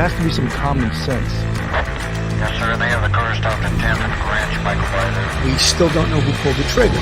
There has to be some common sense. Yes, sir. They have the car stopped at 10th and Ranch. Michael Ryder. We still don't know who pulled the trigger.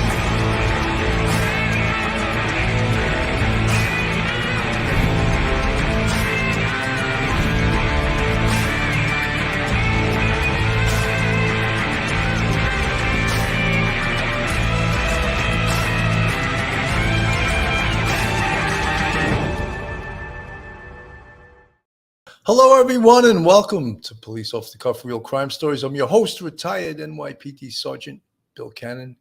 Hello, everyone, and welcome to Police Off the Cuff Real Crime Stories. I'm your host, retired NYPD Sergeant Bill Cannon,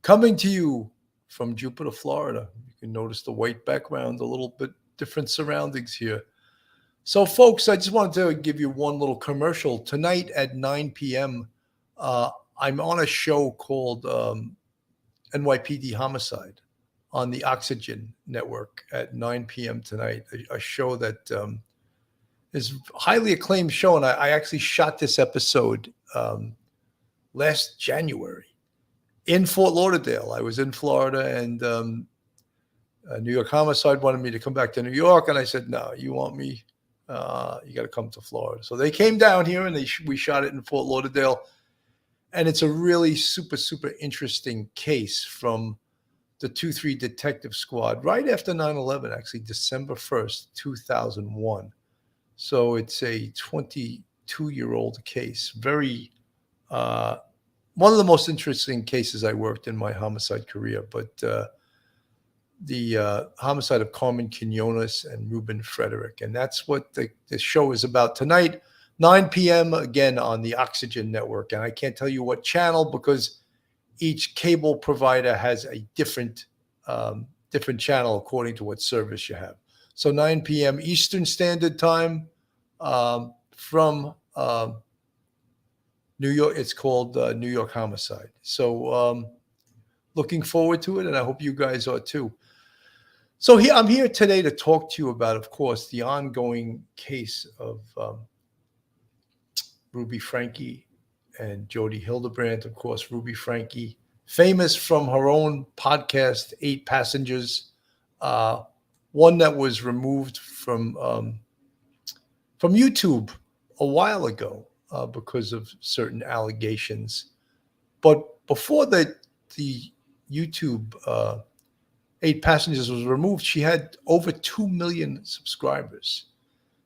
coming to you from Jupiter, Florida. You can notice the white background, a little bit different surroundings here. So, folks, I just wanted to give you one little commercial. Tonight at 9 p.m., I'm on a show called NYPD Homicide on the Oxygen Network at 9 p.m. tonight, a show that is a highly acclaimed show, and I actually shot this episode last January in Fort Lauderdale. I was in Florida, and New York Homicide wanted me to come back to New York, and I said, no, you want me? You got to come to Florida. So they came down here, and we shot it in Fort Lauderdale, and it's a really super, super interesting case from the 2-3 Detective Squad right after 9/11, actually December 1st, 2001. So it's a 22-year-old case. Very, one of the most interesting cases I worked in my homicide career. But the homicide of Carmen Quinones and Ruben Frederick. And that's what the show is about tonight, 9 p.m. again on the Oxygen Network. And I can't tell you what channel because each cable provider has a different channel according to what service you have. So 9 p.m. Eastern Standard Time from New York. It's called New York Homicide. So looking forward to it, and I hope you guys are too. So I'm here today to talk to you about, of course, the ongoing case of Ruby Franke and Jody Hildebrandt. Of course, Ruby Franke, famous from her own podcast, 8 Passengers, one that was removed from YouTube a while ago because of certain allegations. But before the YouTube 8 Passengers was removed, she had over 2 million subscribers.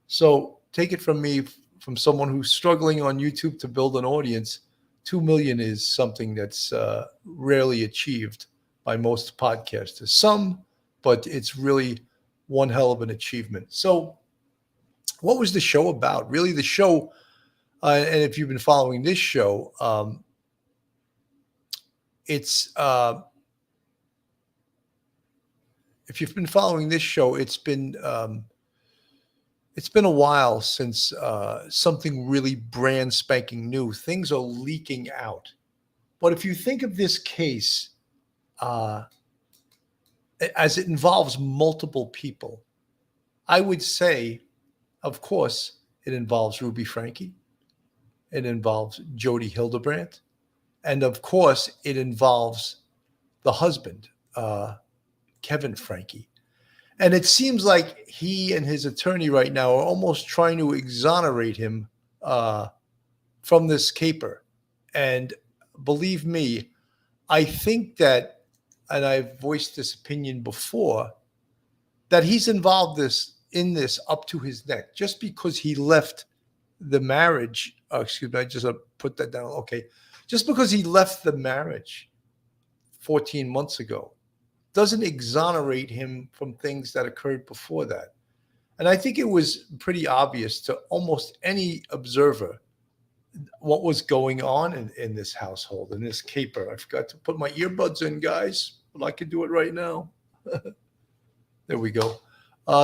So take it from me, from someone who's struggling on YouTube to build an audience, 2 million is something that's rarely achieved by most podcasters. Some, but it's really one hell of an achievement. So what was the show about? Really, the show, and if you've been following this show, it's been a while since something really brand spanking new. Things are leaking out. But if you think of this case as it involves multiple people, I would say, of course, it involves Ruby Franke. It involves Jody Hildebrandt. And of course, it involves the husband, Kevin Franke. And it seems like he and his attorney right now are almost trying to exonerate him from this caper. And believe me, I think that, and I've voiced this opinion before, that he's involved in this up to his neck. Just because he left the marriage, excuse me, I just put that down. Okay. Just because he left the marriage 14 months ago doesn't exonerate him from things that occurred before that. And I think it was pretty obvious to almost any observer what was going on in this household, in this caper. I forgot to put my earbuds in, guys, but I can do it right now. There we go.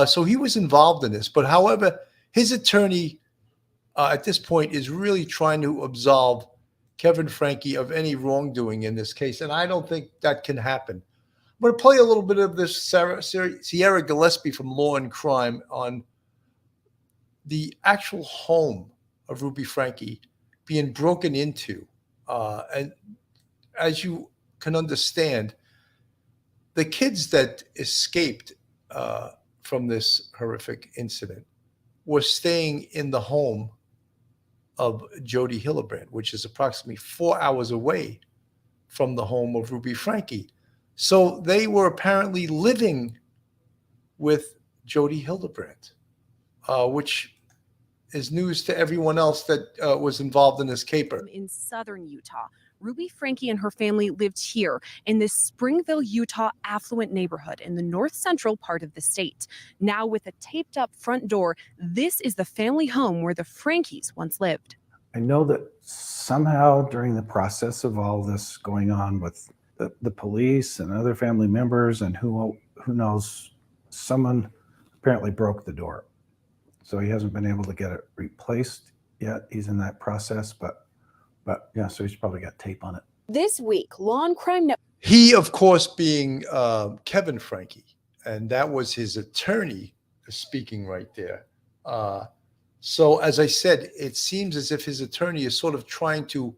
So he was involved in this. But however, his attorney at this point is really trying to absolve Kevin Franke of any wrongdoing in this case. And I don't think that can happen. I'm going to play a little bit of this Sierra Gillespie from Law and Crime on the actual home of Ruby Franke being broken into. And as you can understand, the kids that escaped from this horrific incident were staying in the home of Jody Hillebrand, which is approximately 4 hours away from the home of Ruby Franke. So they were apparently living with Jody Hillebrand, which is news to everyone else that was involved in this caper. In southern Utah, Ruby Franke and her family lived here in this Springville, Utah affluent neighborhood in the north central part of the state. Now with a taped up front door, this is the family home where the Frankes once lived. I know that somehow during the process of all this going on with the police and other family members and who knows, someone apparently broke the door. So he hasn't been able to get it replaced yet. He's in that process, but yeah, so he's probably got tape on it. This week, Law and Crime Network. He, of course, being Kevin Franke, and that was his attorney speaking right there. So as I said, it seems as if his attorney is sort of trying to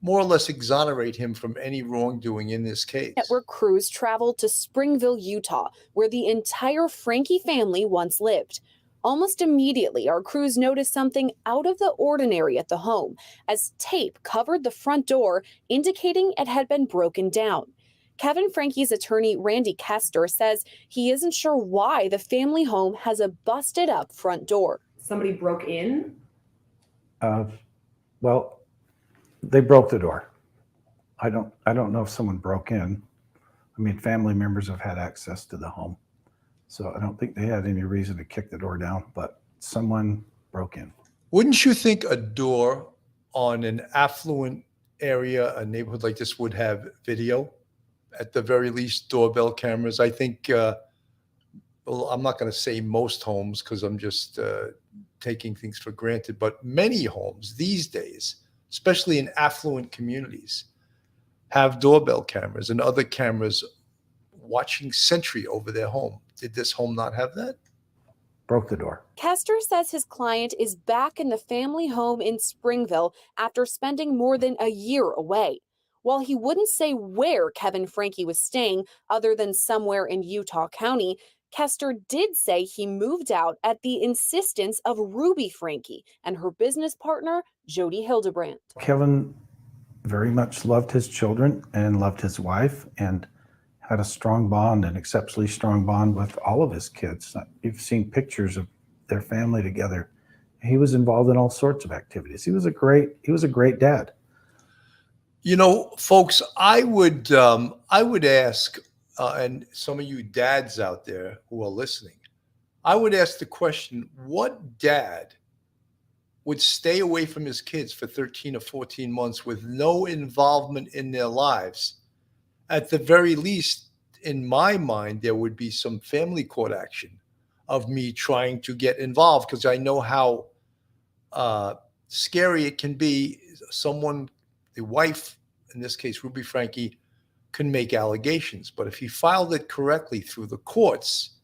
more or less exonerate him from any wrongdoing in this case. Network crews traveled to Springville, Utah, where the entire Franke family once lived. Almost immediately, our crews noticed something out of the ordinary at the home, as tape covered the front door, indicating it had been broken down. Kevin Franke's attorney, Randy Kester, says he isn't sure why the family home has a busted up front door. Somebody broke in? Well, they broke the door. I don't know if someone broke in. I mean, family members have had access to the home. So I don't think they had any reason to kick the door down, but someone broke in. Wouldn't you think a door on an affluent area, a neighborhood like this, would have video? At the very least, doorbell cameras. I think, well, I'm not going to say most homes because I'm just taking things for granted, but many homes these days, especially in affluent communities, have doorbell cameras and other cameras watching sentry over their home. Did this home not have that? Broke the door. Kester says his client is back in the family home in Springville after spending more than a year away. While he wouldn't say where Kevin Franke was staying other than somewhere in Utah County, Kester did say he moved out at the insistence of Ruby Franke and her business partner, Jody Hillebrand. Kevin very much loved his children and loved his wife and had a strong bond, an exceptionally strong bond with all of his kids. You've seen pictures of their family together. He was involved in all sorts of activities. He was a great dad. You know, folks, I would ask, and some of you dads out there who are listening, I would ask the question: what dad would stay away from his kids for 13 or 14 months with no involvement in their lives? At the very least, in my mind, there would be some family court action of me trying to get involved, because I know how scary it can be. Someone, the wife, in this case, Ruby Franke, can make allegations. But if he filed it correctly through the courts,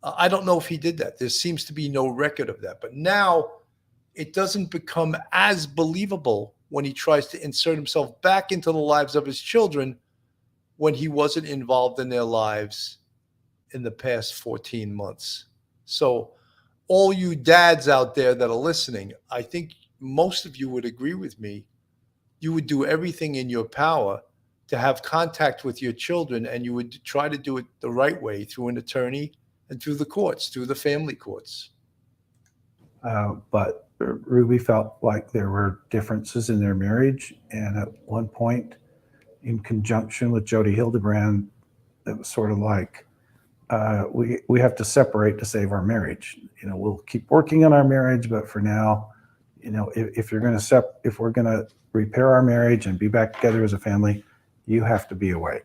I don't know if he did that. There seems to be no record of that. But now it doesn't become as believable when he tries to insert himself back into the lives of his children when he wasn't involved in their lives in the past 14 months. So all you dads out there that are listening, I think most of you would agree with me. You would do everything in your power to have contact with your children, and you would try to do it the right way through an attorney and through the courts, through the family courts. But Ruby felt like there were differences in their marriage. And at one point, in conjunction with Jody Hillebrand, it was sort of like, we have to separate to save our marriage. You know, we'll keep working on our marriage, but for now, you know, if we're going to repair our marriage and be back together as a family, you have to be away,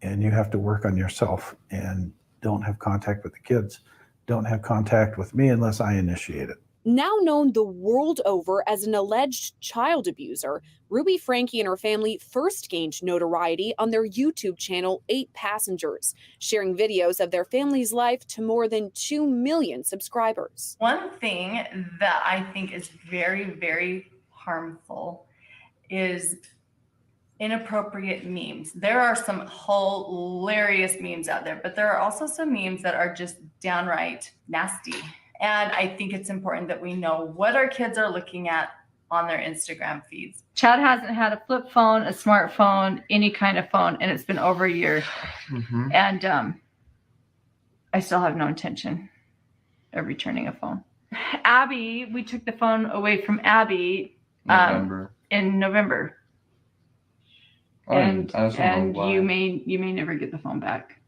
and you have to work on yourself, and don't have contact with the kids. Don't have contact with me unless I initiate it. Now known the world over as an alleged child abuser, Ruby Franke and her family first gained notoriety on their YouTube channel, 8 Passengers, sharing videos of their family's life to more than 2 million subscribers. One thing that I think is very, very harmful is inappropriate memes. There are some hilarious memes out there, but there are also some memes that are just downright nasty. And I think it's important that we know what our kids are looking at on their Instagram feeds. Chad hasn't had a flip phone, a smartphone, any kind of phone, and it's been over a year. Mhm. And I still have no intention of returning a phone. Abby, we took the phone away from Abby in November. And you may never get the phone back.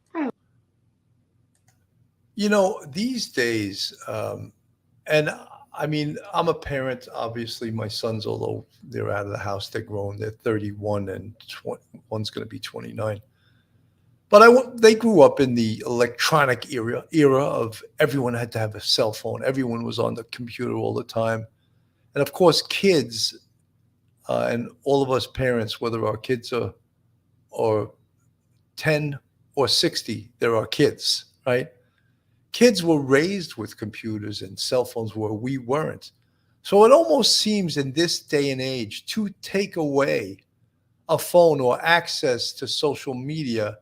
You know, these days, and I mean, I'm a parent. Obviously, my sons, although they're out of the house, they're grown. They're 31 and one's going to be 29. But they grew up in the electronic era of everyone had to have a cell phone. Everyone was on the computer all the time. And of course, kids and all of us parents, whether our kids are 10 or 60, they're our kids, right? Kids were raised with computers and cell phones where we weren't. So it almost seems in this day and age to take away a phone or access to social media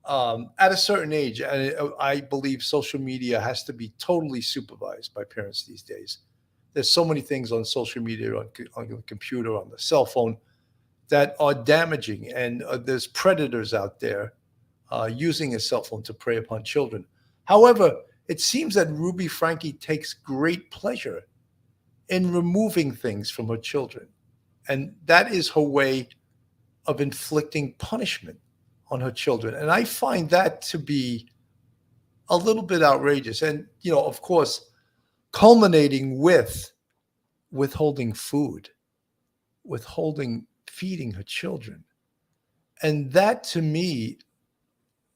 at a certain age. And I believe social media has to be totally supervised by parents these days. There's so many things on social media, on the computer, on the cell phone that are damaging. And there's predators out there using a cell phone to prey upon children. However, it seems that Ruby Franke takes great pleasure in removing things from her children. And that is her way of inflicting punishment on her children. And I find that to be a little bit outrageous. And, you know, of course, culminating with withholding food, feeding her children. And that to me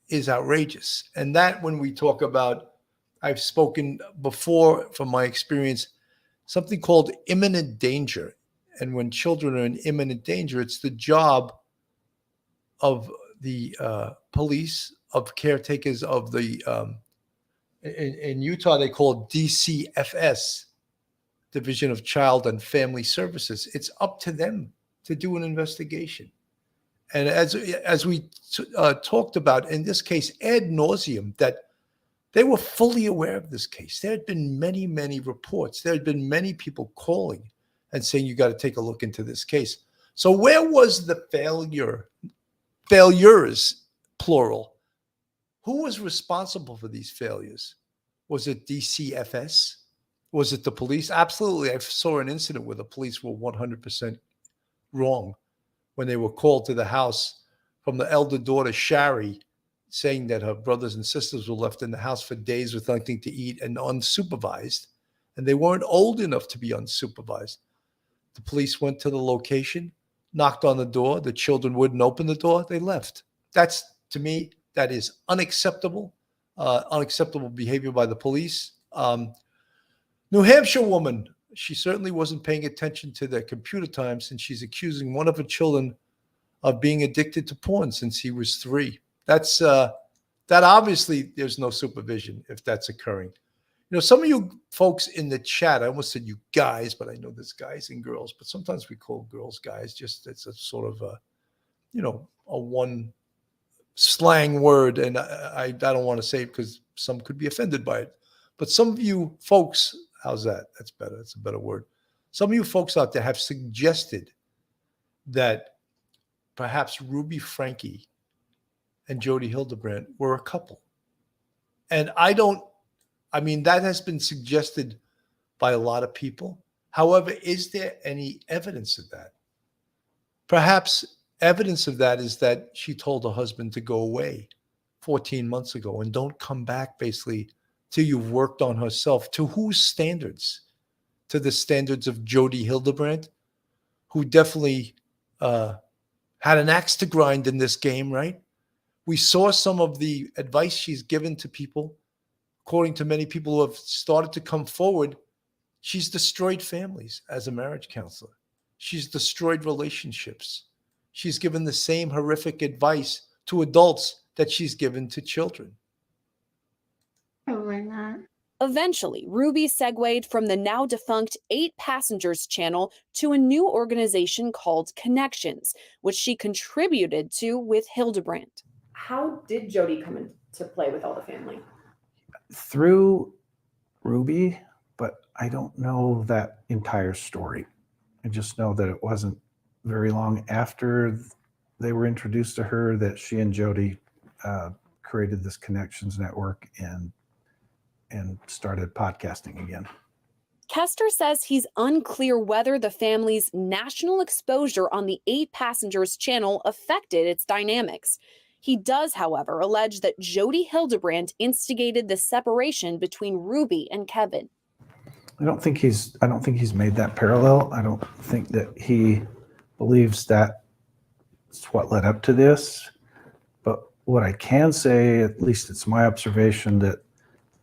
is outrageous. And that when we talk about, I've spoken before from my experience, something called imminent danger. And when children are in imminent danger, it's the job of the police, of caretakers, of the, in Utah, they call DCFS, Division of Child and Family Services. It's up to them to do an investigation. And as we talked about in this case, ad nauseum, that they were fully aware of this case. There had been many, many reports. There had been many people calling and saying, you got to take a look into this case. So where was the failures, plural? Who was responsible for these failures? Was it DCFS? Was it the police? Absolutely. I saw an incident where the police were 100% wrong when they were called to the house from the elder daughter, Shari, saying that her brothers and sisters were left in the house for days with nothing to eat and unsupervised, and they weren't old enough to be unsupervised. The police went to the location, knocked on the door. The children wouldn't open the door. They left. That's, to me, that is unacceptable, unacceptable behavior by the police. New Hampshire woman, she certainly wasn't paying attention to their computer time, since she's accusing one of her children of being addicted to porn since he was 3. That's that obviously there's no supervision if that's occurring. You know, some of you folks in the chat, I almost said you guys, but I know there's guys and girls, but sometimes we call girls guys. Just it's a sort of a, you know, a one slang word, and I don't want to say it because some could be offended by it. But some of you folks, how's that? That's better. That's a better word. Some of you folks out there have suggested that perhaps Ruby Franke and Jody Hildebrandt were a couple. And I mean, that has been suggested by a lot of people. However, is there any evidence of that? Perhaps evidence of that is that she told her husband to go away 14 months ago and don't come back basically till you've worked on herself. To whose standards? To the standards of Jody Hildebrandt, who definitely had an axe to grind in this game, right? We saw some of the advice she's given to people. According to many people who have started to come forward, she's destroyed families as a marriage counselor. She's destroyed relationships. She's given the same horrific advice to adults that she's given to children. Probably not. Eventually, Ruby segued from the now defunct 8 Passengers channel to a new organization called Connections, which she contributed to with Hildebrandt. How did Jody come into play with all the family? Through Ruby, I don't know that entire story. I just know that it wasn't very long after they were introduced to her that she and Jody created this connections network and started podcasting again. Kester says he's unclear whether the family's national exposure on the 8 Passengers channel affected its dynamics. He does, however, allege that Jody Hildebrand instigated the separation between Ruby and Kevin. I don't think he's made that parallel. I don't think that he believes that's what led up to this. But what I can say, at least it's my observation, that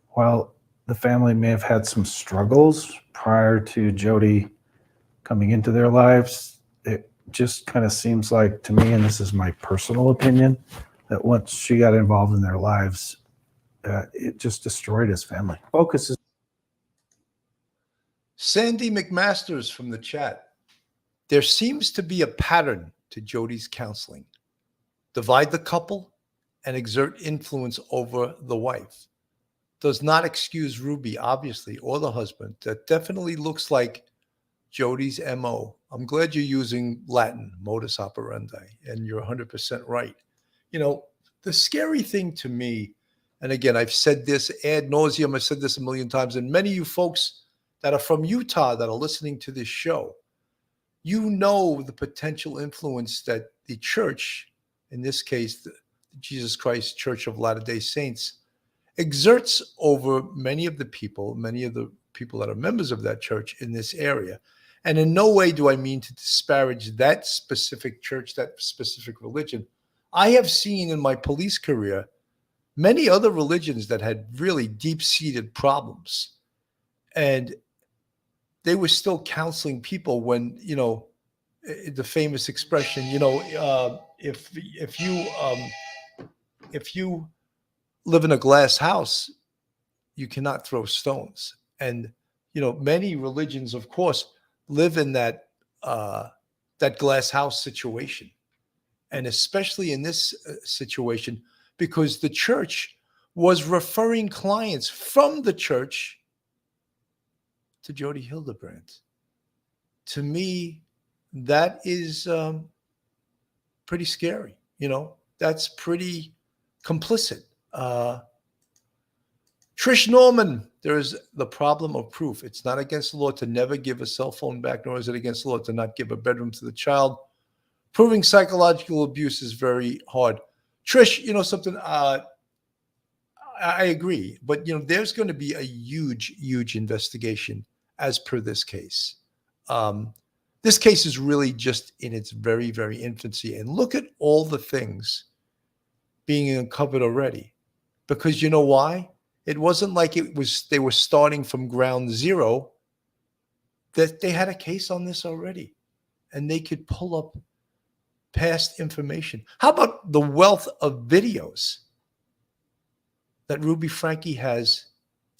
while the family may have had some struggles prior to Jody coming into their lives, it just kind of seems like to me, and this is my personal opinion, that once she got involved in their lives, it just destroyed his family. Focuses. Sandy McMasters from the chat. There seems to be a pattern to Jody's counseling. Divide the couple and exert influence over the wife. Does not excuse Ruby, obviously, or the husband. That definitely looks like Jody's MO. I'm glad you're using Latin, modus operandi, and you're 100% right. You know, the scary thing to me, and again, I've said this ad nauseum, I've said this a million times, and many of you folks that are from Utah that are listening to this show, you know the potential influence that the church, in this case, the Jesus Christ Church of Latter-day Saints, exerts over many of the people that are members of that church in this area. And in no way do I mean to disparage that specific church, that specific religion. I have seen in my police career many other religions that had really deep-seated problems. And they were still counseling people when, you know, the famous expression, you know, if you live in a glass house, you cannot throw stones. And, you know, many religions, of course, live in that glass house situation. And especially in this situation, because the church was referring clients from the church to Jody Hildebrand. To me, that is pretty scary. You know, that's pretty complicit. Trish Norman, there is the problem of proof. It's not against the law to never give a cell phone back, nor is it against the law to not give a bedroom to the child. Proving psychological abuse is very hard. Trish, you know something? I agree, but you know there's going to be a huge investigation as per this case. This case is really just in its very infancy, and look at all the things being uncovered already. Because you know why? It wasn't like they were starting from ground zero. That they had a case on this already, and they could pull up past information. How about the wealth of videos that Ruby Franke has?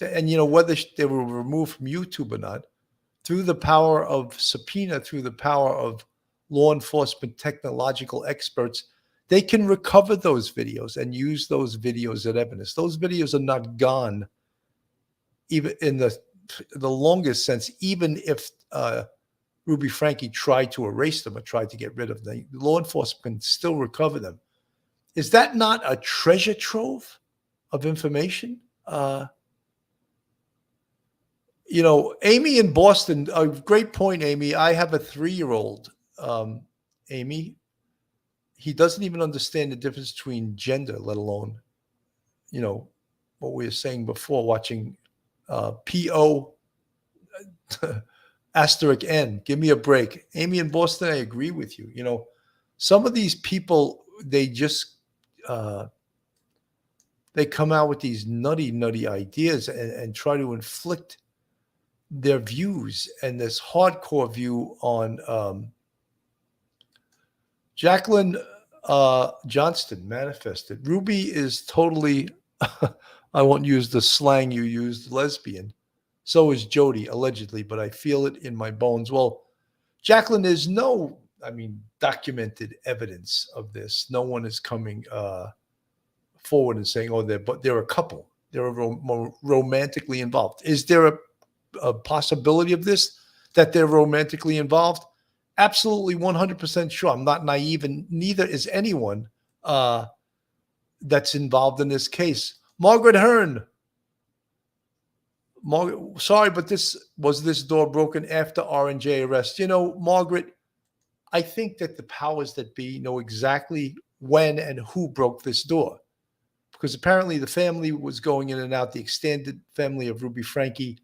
And you know, whether they were removed from YouTube or not, through the power of subpoena, through the power of law enforcement technological experts, they can recover those videos and use those videos as evidence. Those videos are not gone, even in the longest sense, even if Ruby Franke tried to erase them or tried to get rid of them. The law enforcement can still recover them. Is that not a treasure trove of information? You know, Amy in Boston, a great point, Amy. I have a 3-year-old, Amy. He doesn't even understand the difference between gender, let alone, you know, what we were saying before, watching P.O. asterisk N. Give me a break. Amy in Boston, I agree with you. You know, some of these people, they just, they come out with these nutty ideas and try to inflict their views, and this hardcore view on Jacqueline Johnston manifested. Ruby is totally, I won't use the slang you used, lesbian. So is Jody, allegedly, but I feel it in my bones. Well, Jacqueline, there's no, documented evidence of this. No one is coming forward and saying, oh, they're a couple. They're romantically involved. Is there a possibility of this, that they're romantically involved? Absolutely 100% sure. I'm not naive, and neither is anyone that's involved in this case. Margaret Hearn. Sorry, but this door broken after R&J arrest? Margaret, I think that the powers that be know exactly when and who broke this door, because apparently the family was going in and out, the extended family of Ruby Franke.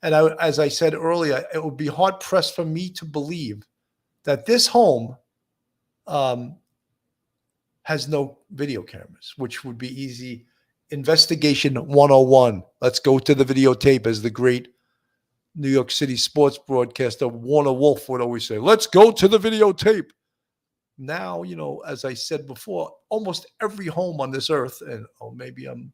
And as I said earlier, it would be hard pressed for me to believe that this home has no video cameras, which would be easy. Investigation 101. Let's go to the videotape, as the great New York City sports broadcaster Warner Wolf would always say. Let's go to the videotape. Now, as I said before, almost every home on this earth, and maybe I'm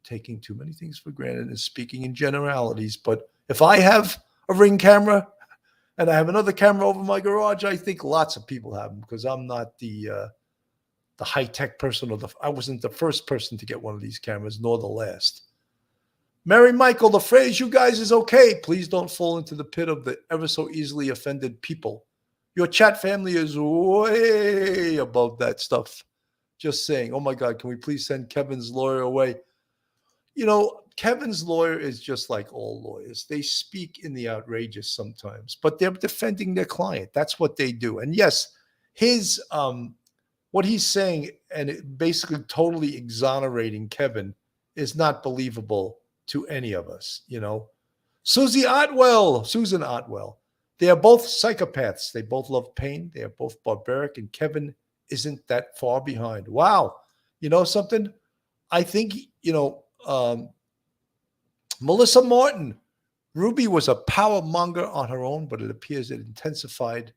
taking too many things for granted and speaking in generalities, but if I have a Ring camera and I have another camera over my garage, I think lots of people have them, because I'm not the high-tech person, I wasn't the first person to get one of these cameras, nor the last. Mary Michael, the phrase "you guys is okay." Please don't fall into the pit of the ever so easily offended people. Your chat family is way above that stuff. Just saying. Oh my God, can we please send Kevin's lawyer away? Kevin's lawyer is just like all lawyers. They speak in the outrageous sometimes, but they're defending their client. That's what they do. And yes, his what he's saying, and it basically totally exonerating Kevin, is not believable to any of us. Susan Otwell. They are both psychopaths. They both love pain. They are both barbaric, and Kevin isn't that far behind. Wow. You know something? I think, Melissa Martin. Ruby was a power monger on her own, but it appears it intensified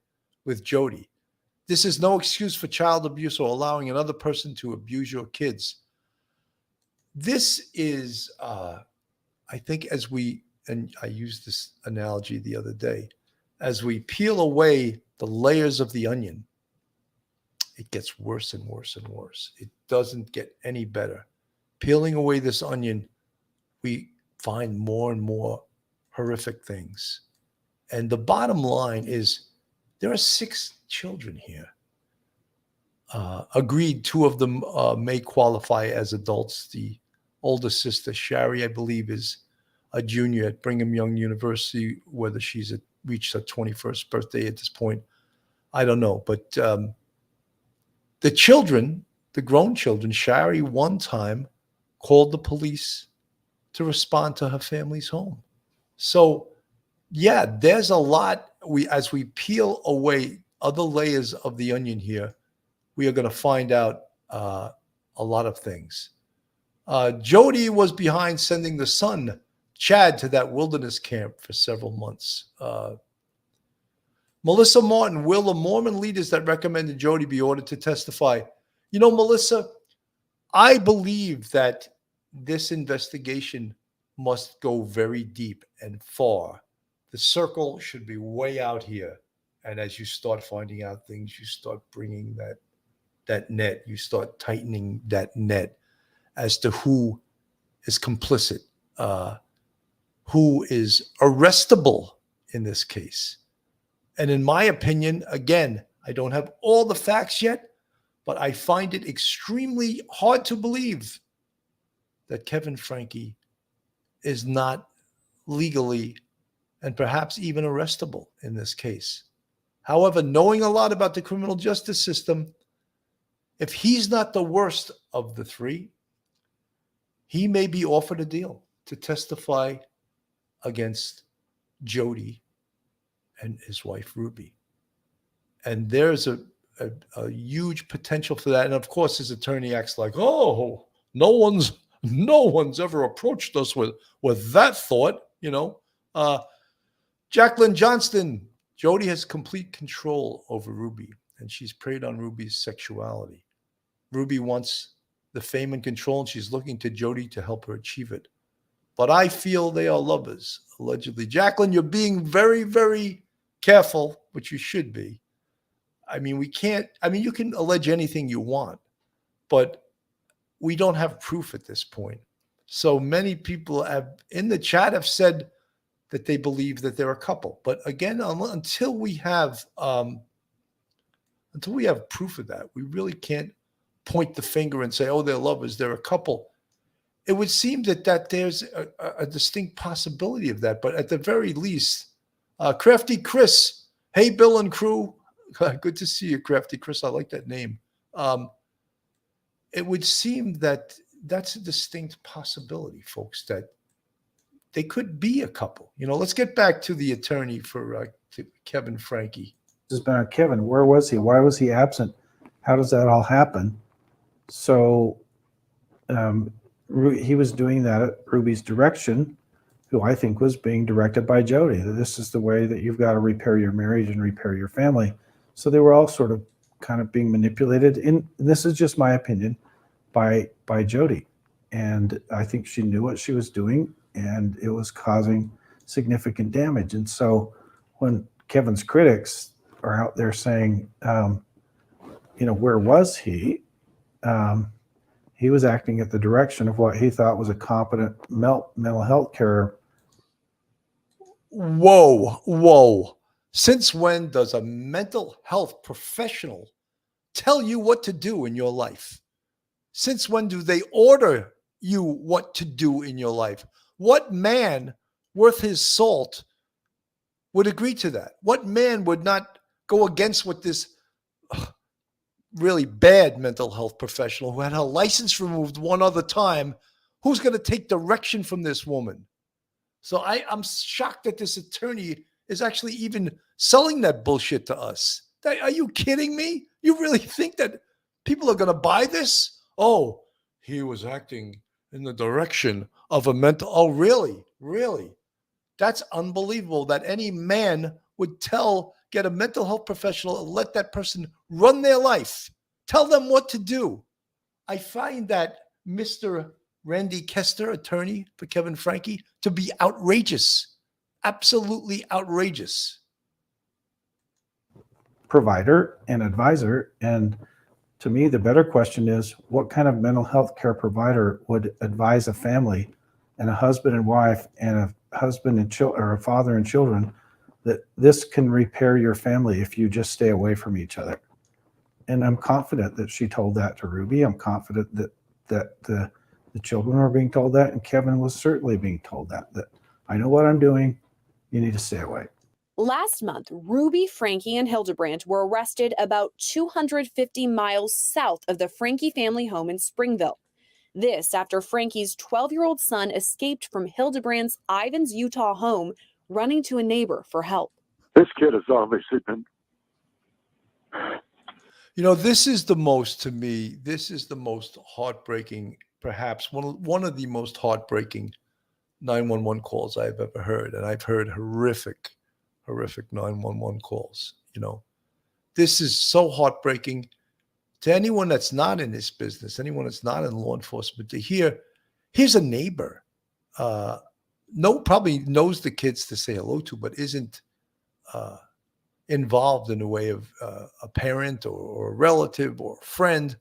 with Jody. This is no excuse for child abuse or allowing another person to abuse your kids. This is, I think, and I used this analogy the other day, as we peel away the layers of the onion, it gets worse and worse and worse. It doesn't get any better. Peeling away this onion, we find more and more horrific things. And the bottom line is there are 6 children here. Agreed, 2 of them may qualify as adults. The oldest sister, Shari, I believe, is a junior at Brigham Young University. Whether she's reached her 21st birthday at this point, I don't know. But the children, the grown children, Shari one time called the police to respond to her family's home. So, yeah, there's a lot. As we peel away other layers of the onion here, we are going to find out a lot of things. Jody was behind sending the son, Chad, to that wilderness camp for several months. Melissa Martin, will the Mormon leaders that recommended Jody be ordered to testify? Melissa, I believe that this investigation must go very deep and far. The circle should be way out here. And as you start finding out things, you start bringing that net, you start tightening that net as to who is complicit, who is arrestable in this case. And in my opinion, again, I don't have all the facts yet, but I find it extremely hard to believe that Kevin Franke is not legally and perhaps even arrestable in this case. However, knowing a lot about the criminal justice system, if he's not the worst of the 3, he may be offered a deal to testify against Jody and his wife, Ruby. And there's a huge potential for that. And of course, his attorney acts like, oh, no one's ever approached us with that thought, Jacqueline Johnston. Jody has complete control over Ruby, and she's preyed on Ruby's sexuality. Ruby wants the fame and control, and she's looking to Jody to help her achieve it. But I feel they are lovers, allegedly. Jacqueline, you're being very, very careful, which you should be. You can allege anything you want, but we don't have proof at this point. So many people in the chat have said that they believe that they're a couple. But again, until we have proof of that, we really can't point the finger and say, "Oh, they're lovers, they're a couple." It would seem that there's a distinct possibility of that. But at the very least, Crafty Chris, hey, Bill and crew, good to see you, Crafty Chris. I like that name. It would seem that that's a distinct possibility, folks, that they could be a couple. Let's get back to the attorney for Kevin Franke. This has been on Kevin. Where was he? Why was he absent? How does that all happen? So he was doing that at Ruby's direction, who I think was being directed by Jody. This is the way that you've got to repair your marriage and repair your family. So they were all sort of kind of being manipulated. And this is just my opinion, by Jody. And I think she knew what she was doing, and it was causing significant damage. And so when Kevin's critics are out there saying, where was he? He was acting at the direction of what he thought was a competent mental health care. Whoa. Since when does a mental health professional tell you what to do in your life? Since when do they order you what to do in your life? What man worth his salt would agree to that? What man would not go against what this really bad mental health professional, who had her license removed one other time, who's going to take direction from this woman? So I'm shocked that this attorney is actually even selling that bullshit to us. Are you kidding me? You really think that people are going to buy this? Oh, he was acting in the direction of a mental. Oh, really? Really? That's unbelievable that any man would get a mental health professional and let that person run their life. Tell them what to do. I find that Mr. Randy Kester, attorney for Kevin Franke, to be outrageous. Absolutely outrageous. Provider and advisor. And to me, the better question is, what kind of mental health care provider would advise a family and a husband and wife and a husband and children, or a father and children, that this can repair your family if you just stay away from each other? And I'm confident that she told that to Ruby. I'm confident that the children are being told that, and Kevin was certainly being told that I know what I'm doing. You need to stay away. Last month, Ruby Franke and Hildebrandt were arrested about 250 miles south of the Franke family home in Springville. This after Franke's 12-year-old son escaped from Hildebrandt's Ivins, Utah home, running to a neighbor for help. This kid has obviously been... This is the most heartbreaking, perhaps one of the most heartbreaking 911 calls I've ever heard. And I've heard horrific 911 calls. This is so heartbreaking to anyone that's not in this business, anyone that's not in law enforcement, to hear, here's a neighbor, probably knows the kids to say hello to, but isn't involved in the way of a parent or a relative or a friend.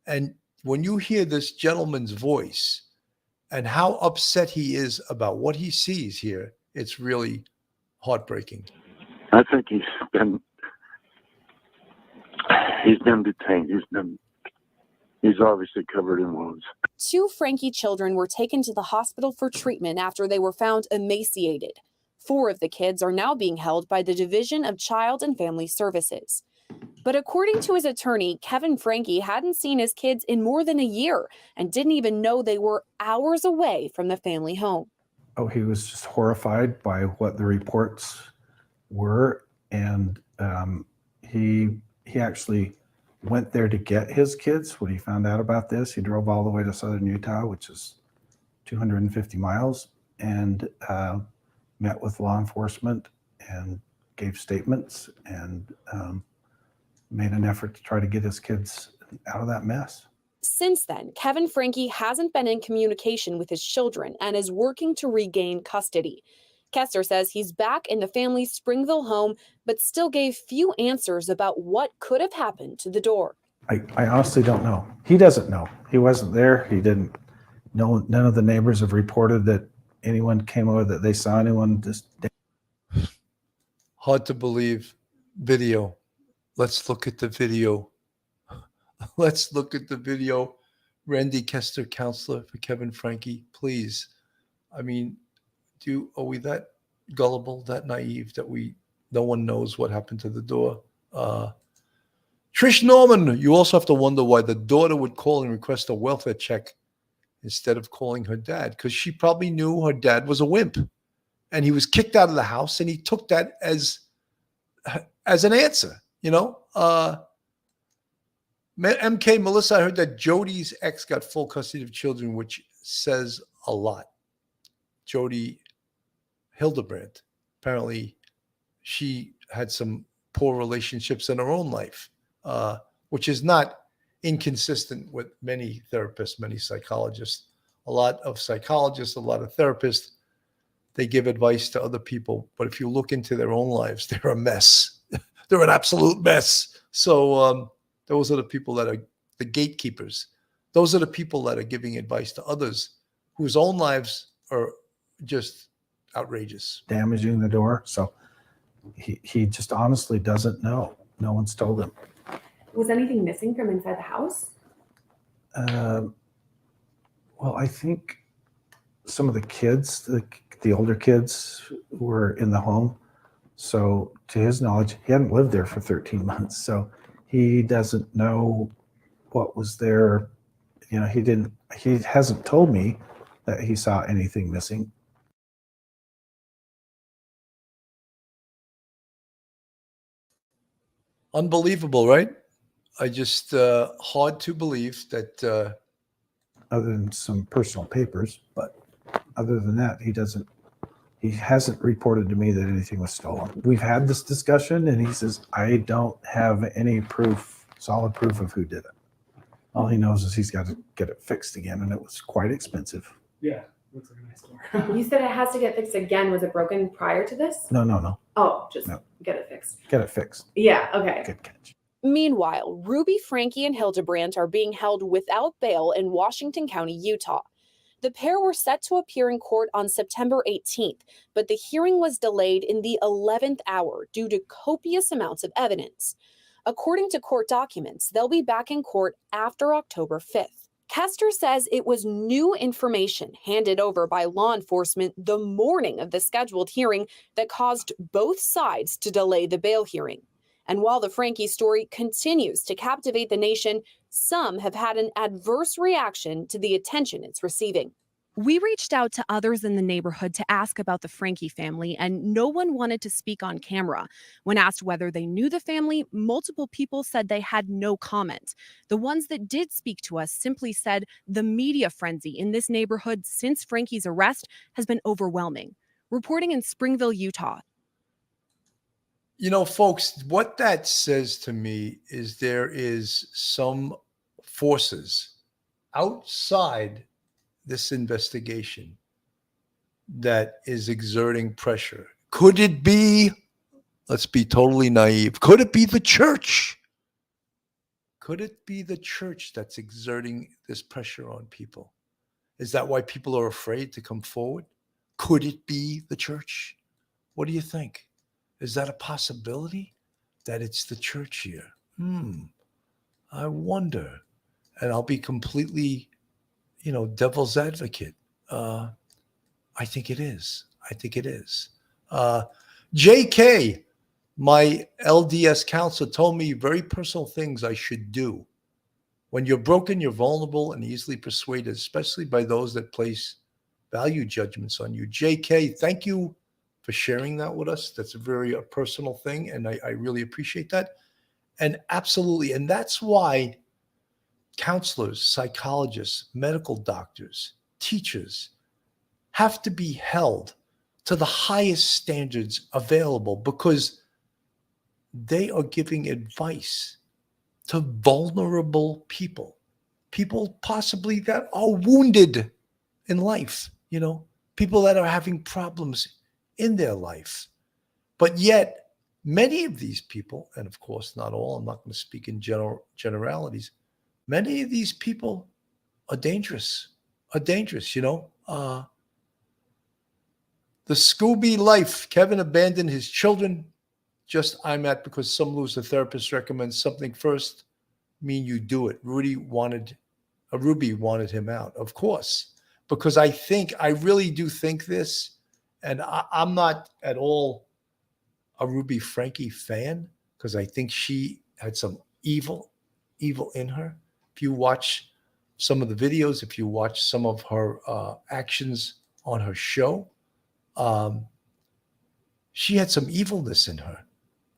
And when you hear this gentleman's voice and how upset he is about what he sees here, it's really heartbreaking. I think he's been detained. He's obviously covered in wounds. 2 Franke children were taken to the hospital for treatment after they were found emaciated. 4 of the kids are now being held by the Division of Child and Family Services. But according to his attorney, Kevin Franke hadn't seen his kids in more than a year and didn't even know they were hours away from the family home. Oh, he was just horrified by what the reports were. And he actually went there to get his kids when he found out about this. He drove all the way to southern Utah, which is 250 miles, and met with law enforcement and gave statements and made an effort to try to get his kids out of that mess. Since then, Kevin Franke hasn't been in communication with his children and is working to regain custody. Kester says he's back in the family's Springville home, but still gave few answers about what could have happened to the door. I honestly don't know. He doesn't know. He wasn't there. He didn't know. None of the neighbors have reported that anyone came over that they saw anyone just. Hard to believe. Video. Let's look at the video. Let's look at the video. Randy Kester, counselor for Kevin Franke, please. I mean, are we that gullible, that naive, that no one knows what happened to the door? Trish Norman, you also have to wonder why the daughter would call and request a welfare check instead of calling her dad, because she probably knew her dad was a wimp and he was kicked out of the house, and he took that as an answer, MK, Melissa, I heard that Jody's ex got full custody of children, which says a lot. Jody Hildebrandt, apparently she had some poor relationships in her own life, which is not inconsistent with many therapists, many psychologists. A lot of psychologists, a lot of therapists, they give advice to other people, but if you look into their own lives, they're a mess. They're an absolute mess. So those are the people that are the gatekeepers. Those are the people that are giving advice to others whose own lives are just outrageous. Damaging the door. So he just honestly doesn't know. No one's told him. Was anything missing from inside the house? Well, I think some of the kids, the older kids, were in the home. So to his knowledge, he hadn't lived there for 13 months. So he doesn't know what was there. He hasn't told me that he saw anything missing. Unbelievable, right? I just hard to believe that. Other than some personal papers, but other than that, he hasn't reported to me that anything was stolen. We've had this discussion, and he says, I don't have any solid proof of who did it. All he knows is he's got to get it fixed again, and it was quite expensive. Yeah, looks like a nice door. You said it has to get fixed again. Was it broken prior to this? No. Oh, just No. get it fixed. Get it fixed. Yeah, okay. Good catch. Meanwhile, Ruby Franke and Hildebrandt are being held without bail in Washington County, Utah. The pair were set to appear in court on September 18th, but the hearing was delayed in the 11th hour due to copious amounts of evidence. According to court documents, they'll be back in court after October 5th. Kester says it was new information handed over by law enforcement the morning of the scheduled hearing that caused both sides to delay the bail hearing. And while the Franke story continues to captivate the nation, some have had an adverse reaction to the attention it's receiving. We reached out to others in the neighborhood to ask about the Franke family, and no one wanted to speak on camera. When asked whether they knew the family, multiple people said they had no comment. The ones that did speak to us simply said the media frenzy in this neighborhood since Franke's arrest has been overwhelming. Reporting in Springville, Utah. Folks, what that says to me is there is some forces outside this investigation that is exerting pressure. Could it be, let's be totally naive, could it be the church? Could it be the church that's exerting this pressure on people? Is that why people are afraid to come forward? Could it be the church? What do you think? Is that a possibility that it's the church here? I wonder. And I'll be completely, devil's advocate. I think it is. JK, my LDS counselor, told me very personal things I should do. When you're broken, you're vulnerable and easily persuaded, especially by those that place value judgments on you. JK, thank you for sharing that with us. That's a very personal thing, and I really appreciate that. And absolutely, and that's why counselors, psychologists, medical doctors, teachers have to be held to the highest standards available, because they are giving advice to vulnerable people possibly that are wounded in life, people that are having problems in their life. But yet, many of these people, and of course not all, I'm not going to speak in generalities, many of these people are dangerous, The Scooby life. Kevin abandoned his children. Just I'm at because some loser therapist recommends something first. Mean you do it. Ruby wanted him out, of course, because I really do think this, and I'm not at all a Ruby Franke fan because I think she had some evil in her. If you watch some of the videos, if you watch some of her actions on her show, she had some evilness in her.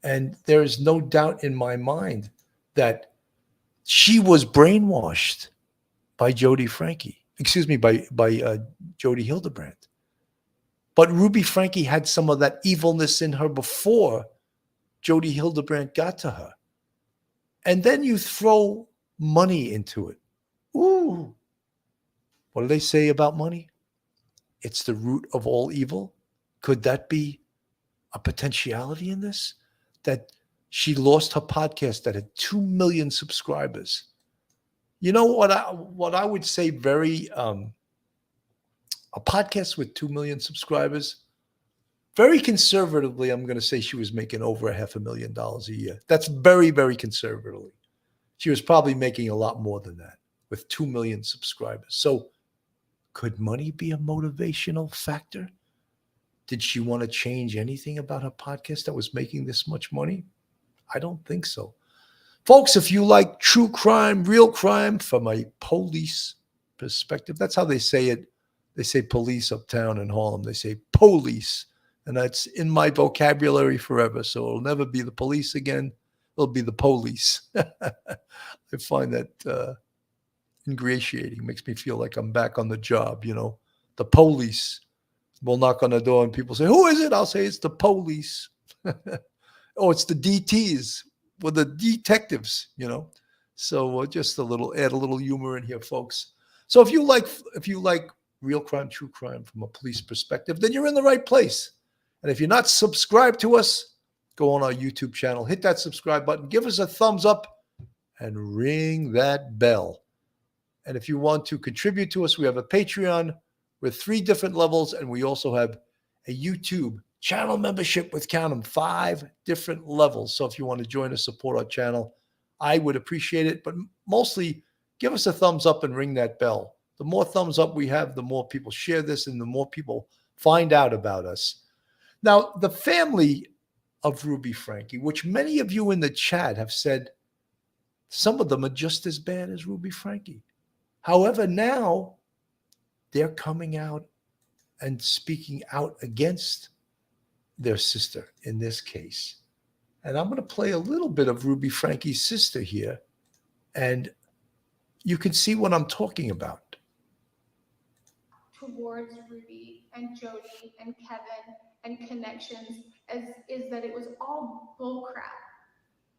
And there is no doubt in my mind that she was brainwashed by Jody Franke. Excuse me, by Jody Hildebrandt. But Ruby Franke had some of that evilness in her before Jody Hildebrandt got to her. And then you throw money into it. Ooh. What do they say about money? It's the root of all evil. Could that be a potentiality in this? That she lost her podcast that had 2 million subscribers. You know what I would say very a podcast with 2 million subscribers, very conservatively, I'm going to say she was making over $500,000 a year. That's very, very conservatively. She was probably making a lot more than that with 2 million subscribers. So could money be a motivational factor? Did she want to change anything about her podcast that was making this much money? I don't think so. Folks, if you like true crime, real crime from a police perspective, that's how they say it. They say police uptown in Harlem. They say police. And that's in my vocabulary forever. So it'll never be the police again. It'll be the police. I find that ingratiating. Makes me feel like I'm back on the job, you know. The police. We'll knock on the door and people say, who is it? I'll say it's the police. Oh, it's the DTs. Well, the detectives, you know. So just add a little humor in here, folks. So if you like real crime, true crime from a police perspective, then you're in the right place. And if you're not subscribed to us, go on our YouTube channel, hit that subscribe button, give us a thumbs up, and ring that bell. And if you want to contribute to us, we have a Patreon with 3 different levels, and we also have a YouTube channel membership with, count them, 5 different levels. So if you want to join us, support our channel, I would appreciate it. But mostly, give us a thumbs up and ring that bell. The more thumbs up we have, the more people share this and the more people find out about us. Now, the family of Ruby Franke, which many of you in the chat have said, some of them are just as bad as Ruby Franke. However, now they're coming out and speaking out against their sister in this case. And I'm going to play a little bit of Ruby Franke's sister here, and you can see what I'm talking about. Towards Ruby and Jody and Kevin and connections is that it was all bullcrap.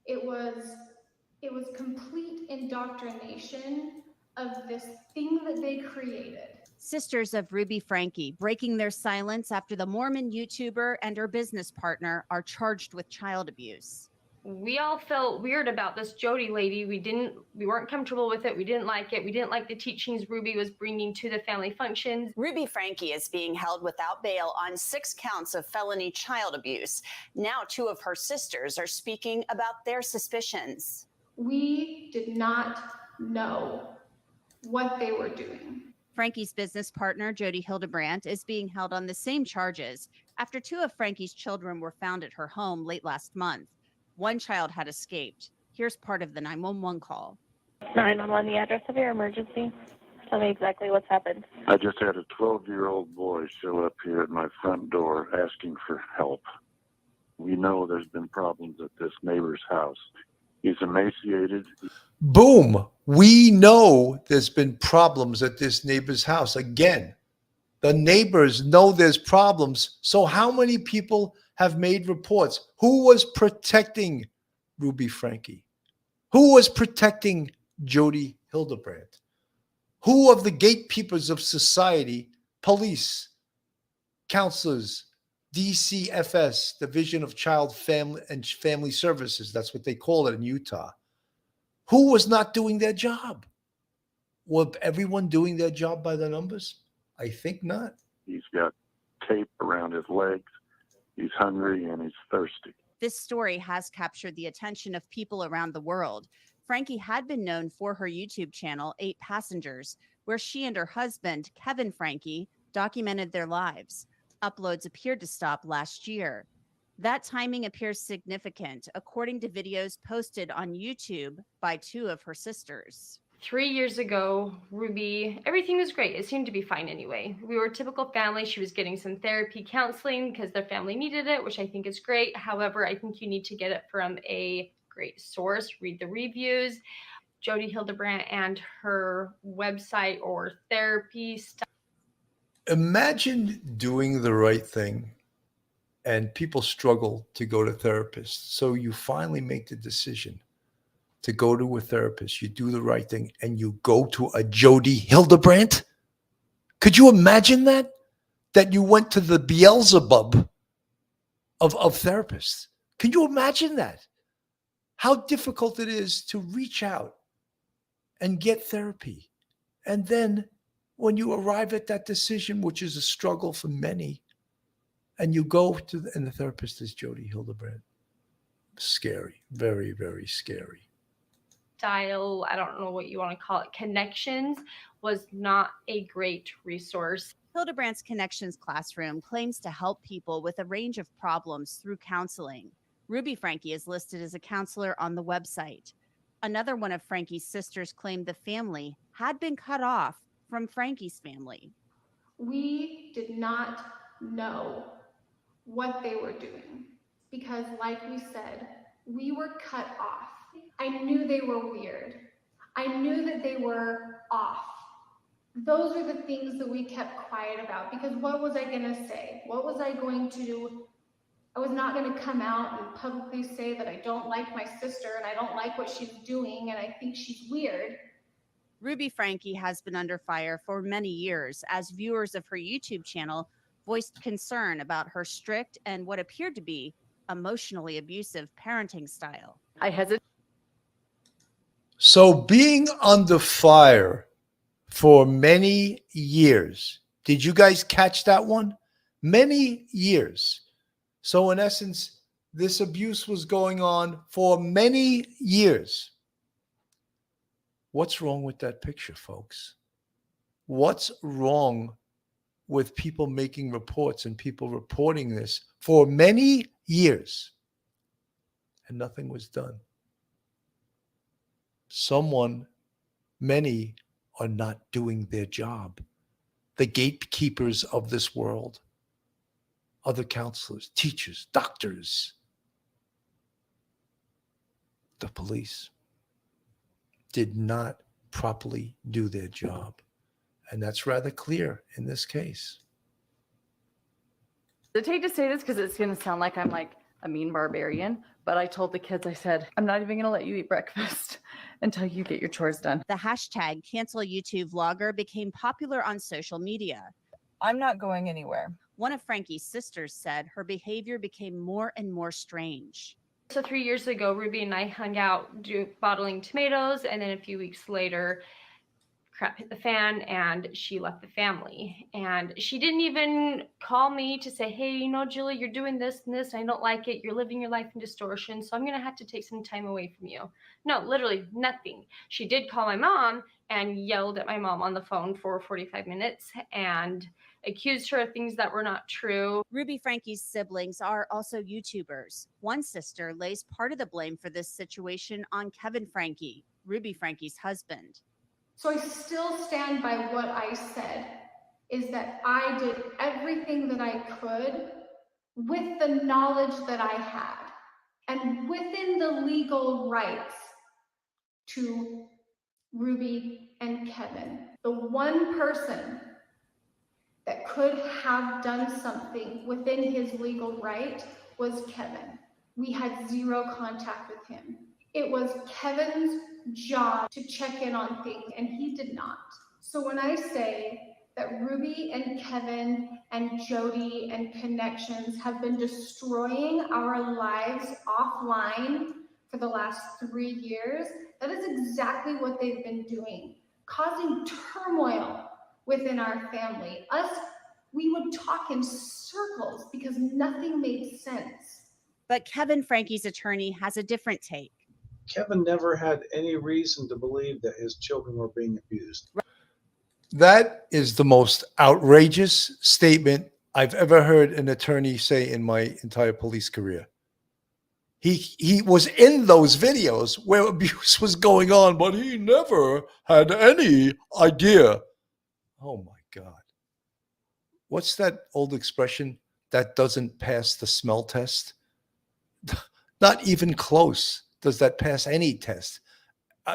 It was complete indoctrination of this thing that they created. Sisters of Ruby Franke breaking their silence after the Mormon YouTuber and her business partner are charged with child abuse. We all felt weird about this Jody lady. We weren't comfortable with it. We didn't like it. We didn't like the teachings Ruby was bringing to the family functions. Ruby Franke is being held without bail on 6 counts of felony child abuse. Now 2 of her sisters are speaking about their suspicions. We did not know what they were doing. Franke's business partner, Jody Hildebrandt, is being held on the same charges after 2 of Franke's children were found at her home late last month. 1 child had escaped. Here's part of the 911 call. 911, the address of your emergency. Tell me exactly what's happened. I just had a 12-year-old boy show up here at my front door asking for help. We know there's been problems at this neighbor's house. He's emaciated. Boom. We know there's been problems at this neighbor's house. Again, the neighbors know there's problems. So how many people have made reports? Who was protecting Ruby Franke? Who was protecting Jody Hildebrandt? Who of the gatekeepers of society, police, counselors, DCFS, Division of Child Family and Family Services, that's what they call it in Utah, who was not doing their job? Was everyone doing their job by the numbers? I think not. He's got tape around his legs. He's hungry and he's thirsty. This story has captured the attention of people around the world. Franke had been known for her YouTube channel, 8 Passengers, where she and her husband, Kevin Franke, documented their lives. Uploads appeared to stop last year. That timing appears significant, according to videos posted on YouTube by 2 of her sisters. 3 years ago, Ruby, everything was great. It seemed to be fine anyway. We were a typical family. She was getting some therapy counseling because their family needed it, which I think is great. However, I think you need to get it from a great source. Read the reviews. Jody Hildebrandt and her website or therapy stuff. Imagine doing the right thing and people struggle to go to therapists. So you finally make the decision to go to a therapist. You do the right thing and you go to a Jody Hildebrandt. Could you imagine that? That you went to the Beelzebub of therapists. Can you imagine that? How difficult it is to reach out and get therapy. And then when you arrive at that decision, which is a struggle for many, and you go to, and the therapist is Jody Hildebrandt. Scary, very, very scary. Style, I don't know what you want to call it, Connections was not a great resource. Hildebrandt's Connections classroom claims to help people with a range of problems through counseling. Ruby Franke is listed as a counselor on the website. Another one of Franke's sisters claimed the family had been cut off from Franke's family. We did not know what they were doing because, like we said, we were cut off. I knew they were weird. I knew that they were off. Those are the things that we kept quiet about because what was I going to say? What was I going to do? I was not going to come out and publicly say that I don't like my sister and I don't like what she's doing and I think she's weird. Ruby Franke has been under fire for many years as viewers of her YouTube channel voiced concern about her strict and what appeared to be emotionally abusive parenting style. I hesitate. So being under fire for many years, did you guys catch that one? Many years. So in essence, this abuse was going on for many years. What's wrong with that picture, folks? What's wrong with people making reports and people reporting this for many years? And nothing was done. Many are not doing their job. The gatekeepers of this world, other counselors, teachers, doctors, the police did not properly do their job. And that's rather clear in this case. I hesitate to say this because it's going to sound like I'm like a mean barbarian, but I told the kids, I said, I'm not even going to let you eat breakfast until you get your chores done. The hashtag cancel YouTube vlogger became popular on social media. I'm not going anywhere. One of Franke's sisters said her behavior became more and more strange. So 3 years ago, Ruby and I hung out bottling tomatoes, and then a few weeks later, crap hit the fan and she left the family. And she didn't even call me to say, hey, you know, Julie, you're doing this and this. I don't like it. You're living your life in distortion. So I'm going to have to take some time away from you. No, literally nothing. She did call my mom and yelled at my mom on the phone for 45 minutes and accused her of things that were not true. Ruby Franke's siblings are also YouTubers. One sister lays part of the blame for this situation on Kevin Franke, Ruby Franke's husband. So I still stand by what I said, is that I did everything that I could with the knowledge that I had and within the legal rights to Ruby and Kevin. The one person that could have done something within his legal right was Kevin. We had zero contact with him. It was Kevin's job to check in on things, and he did not. So when I say that Ruby and Kevin and Jody and Connections have been destroying our lives offline for the last 3 years, that is exactly what they've been doing, causing turmoil within our family, us We would talk in circles because nothing made sense. But Kevin Franke's attorney has a different take. Kevin never had any reason to believe that his children were being abused. That is the most outrageous statement I've ever heard an attorney say in my entire police career. He was in those videos where abuse was going on, but he never had any idea. Oh my God. What's that old expression? That doesn't pass the smell test? Not even close does that pass any test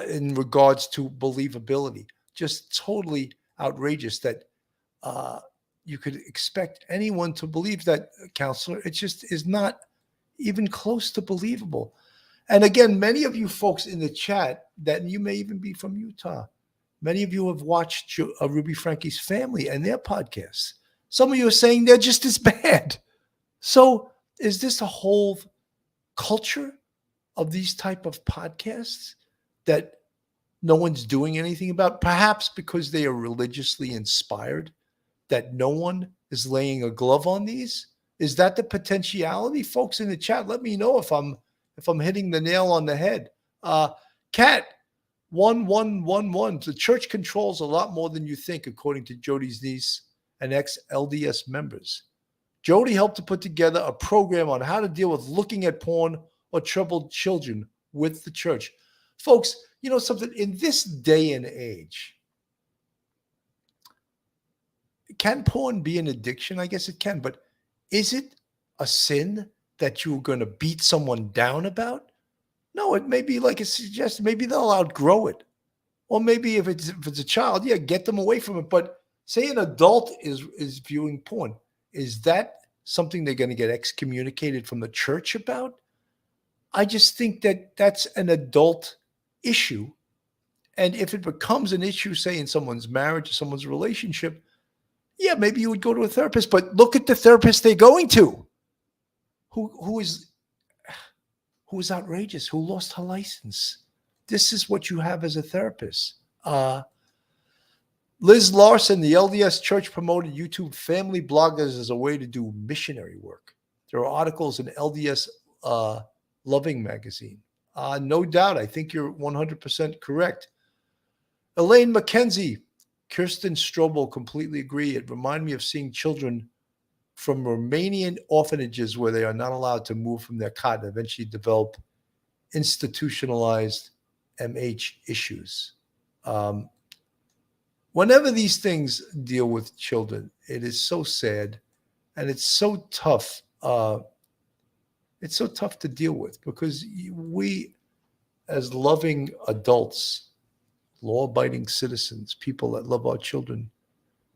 in regards to believability. Just totally outrageous that you could expect anyone to believe that, counselor. It just is not even close to believable. And again, many of you folks in the chat, that you may even be from Utah, many of you have watched Ruby Franke's family and their podcasts. Some of you are saying they're just as bad. So is this a whole culture of these type of podcasts that no one's doing anything about? Perhaps because they are religiously inspired, that no one is laying a glove on these? Is that the potentiality? Folks in the chat, let me know if I'm hitting the nail on the head. Cat 1111. The church controls a lot more than you think, according to Jody's niece and ex-LDS members. Jody helped to put together a program on how to deal with looking at porn or troubled children with the church. Folks, you know something? In this day and age, can porn be an addiction? I guess it can, but is it a sin that you're going to beat someone down about? No, it may be like it suggests. Maybe they'll outgrow it. Or maybe if it's a child, yeah, get them away from it. But say an adult is viewing porn. Is that something they're going to get excommunicated from the church about? I just think that that's an adult issue. And if it becomes an issue, say, in someone's marriage or someone's relationship, yeah, maybe you would go to a therapist. But look at the therapist they're going to, who is outrageous, who lost her license. This is what you have as a therapist. Liz Larson, the LDS Church promoted YouTube family bloggers as a way to do missionary work. There are articles in LDS Loving magazine. No doubt. I think you're 100% correct. Elaine McKenzie, Kirsten Strobel completely agree. It reminded me of seeing children from Romanian orphanages where they are not allowed to move from their cot and eventually develop institutionalized MH issues. Whenever these things deal with children, it is so sad and it's so tough. It's so tough to deal with because we, as loving adults, law-abiding citizens, people that love our children,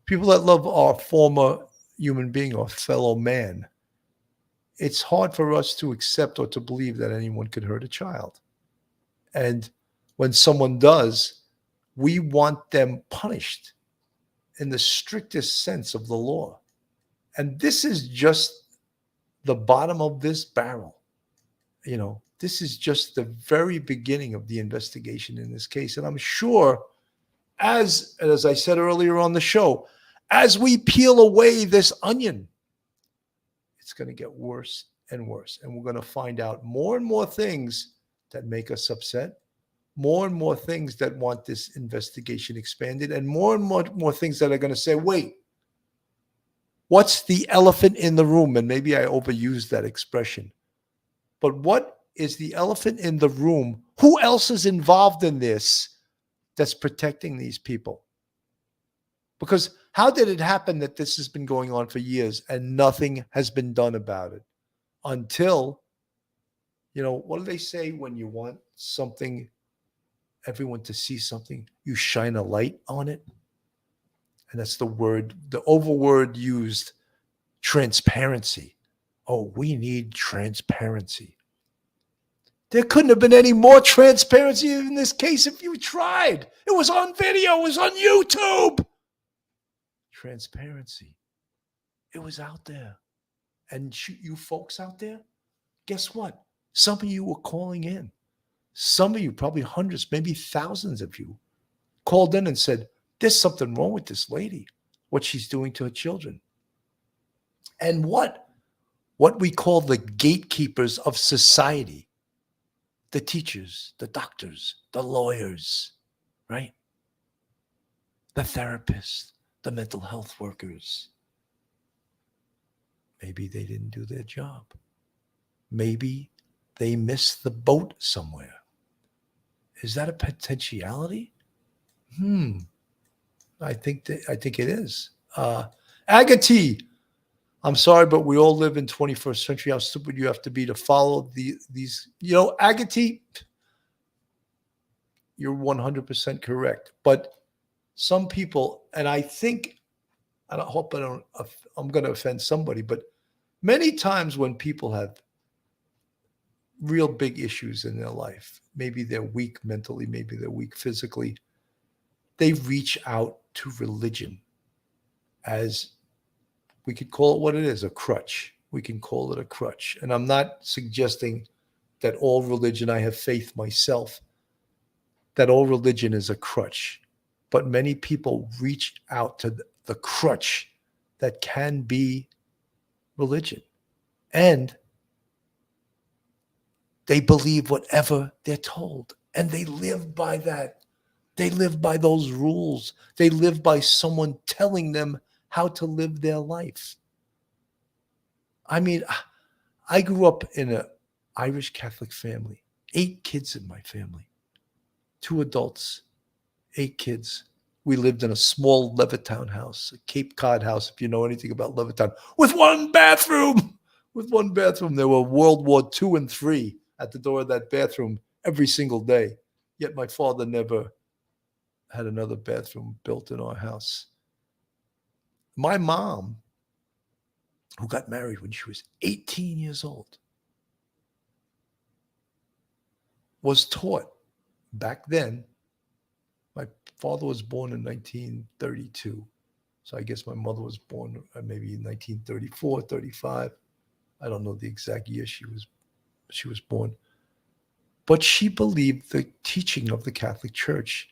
people that love our former human being or fellow man, it's hard for us to accept or to believe that anyone could hurt a child. And when someone does, we want them punished in the strictest sense of the law. And this is just the bottom of this barrel. You know, this is just the very beginning of the investigation in this case. And I'm sure, as I said earlier on the show, as we peel away this onion, it's going to get worse and worse. And we're going to find out more and more things that make us upset, more and more things that want this investigation expanded, and more things that are going to say, wait, what's the elephant in the room? And maybe I overused that expression. But what is the elephant in the room? Who else is involved in this that's protecting these people? Because how did it happen that this has been going on for years and nothing has been done about it? Until, you know, what do they say when you want something, everyone to see something, you shine a light on it? And that's the word, the overword used, transparency. Oh, we need transparency. There couldn't have been any more transparency in this case if you tried. It was on video. It was on YouTube. Transparency. It was out there. And you folks out there, guess what? Some of you were calling in. Some of you, probably hundreds, maybe thousands of you, called in and said, there's something wrong with this lady, what she's doing to her children. and what we call the gatekeepers of society, the teachers, the doctors, the lawyers, right? The therapists, the mental health workers. Maybe they didn't do their job. Maybe they missed the boat somewhere. Is that a potentiality? I think it is. Agati, I'm sorry, but we all live in 21st century. How stupid you have to be to follow these. You know, Agati, you're 100% correct. But some people, and I think, and I hope I'm going to offend somebody, but many times when people have real big issues in their life, maybe they're weak mentally, maybe they're weak physically, they reach out to religion as, we could call it what it is, a crutch. We can call it a crutch. And I'm not suggesting that all religion, I have faith myself, that all religion is a crutch. But many people reach out to the crutch that can be religion. And they believe whatever they're told. And they live by that. They live by those rules. They live by someone telling them how to live their life. I mean, I grew up in an Irish Catholic family, 8 kids in my family, 2 adults, 8 kids. We lived in a small Levittown house, a Cape Cod house, if you know anything about Levittown, with 1 bathroom. With 1 bathroom. There were World War II and III at the door of that bathroom every single day. Yet my father never had another bathroom built in our house. My mom, who got married when she was 18 years old, was taught back then. My father was born in 1932. So I guess my mother was born maybe in 1934, 35. I don't know the exact year she was born. But she believed the teaching of the Catholic Church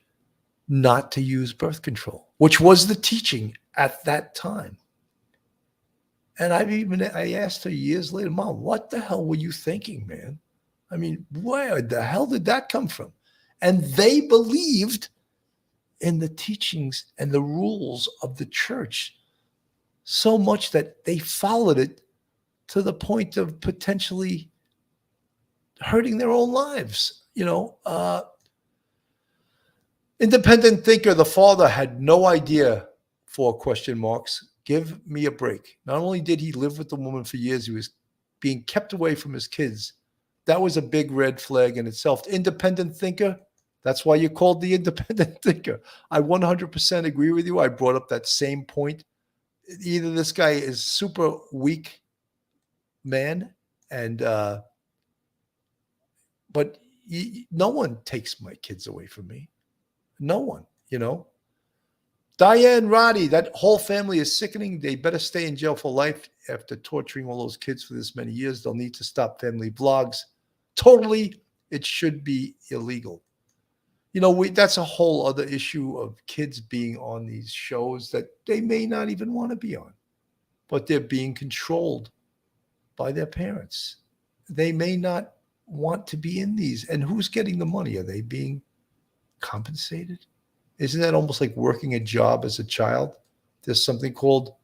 not to use birth control, which was the teaching at that time. And I asked her years later, Mom, what the hell were you thinking, man? I mean, where the hell did that come from? And they believed in the teachings and the rules of the church so much that they followed it to the point of potentially hurting their own lives. You know, independent thinker, the father had no idea, 4 question marks. Give me a break. Not only did he live with the woman for years, he was being kept away from his kids. That was a big red flag in itself. Independent thinker, that's why you're called the independent thinker. I 100% agree with you. I brought up that same point. Either this guy is super weak man, and but no one takes my kids away from me. No one, you know. Diane Roddy, that whole family is sickening. They better stay in jail for life after torturing all those kids for this many years. They'll need to stop family vlogs. Totally, it should be illegal. You know, that's a whole other issue of kids being on these shows that they may not even want to be on, but they're being controlled by their parents. They may not want to be in these. And who's getting the money? Are they being compensated? Isn't that almost like working a job as a child? There's something called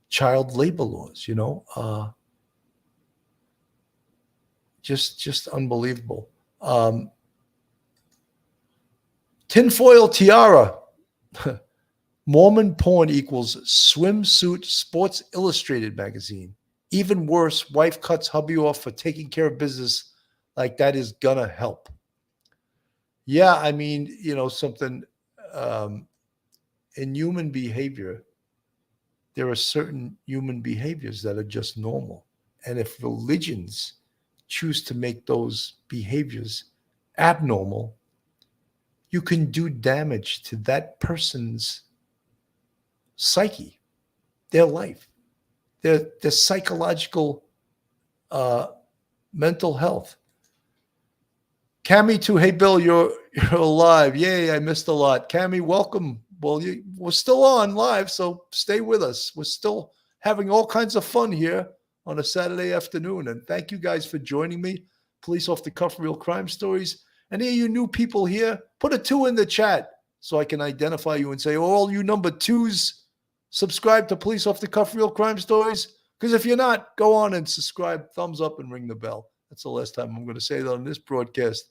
child labor laws, you know? Just unbelievable. Tinfoil tiara. Mormon porn equals swimsuit Sports Illustrated magazine. Even worse, wife cuts hubby off for taking care of business like that is gonna help. Yeah, I mean, you know, something in human behavior, there are certain human behaviors that are just normal. And if religions choose to make those behaviors abnormal, you can do damage to that person's psyche, their life, their psychological mental health. Cammy too. Hey Bill, you're alive. Yay, I missed a lot. Cammy, welcome. Well, we're still on live, so stay with us. We're still having all kinds of fun here on a Saturday afternoon. And thank you guys for joining me. Police Off the Cuff Real Crime Stories. Any of you new people here, put a 2 in the chat so I can identify you and say, oh, all you number 2s, subscribe to Police Off the Cuff Real Crime Stories. Because if you're not, go on and subscribe, thumbs up, and ring the bell. That's the last time I'm going to say that on this broadcast.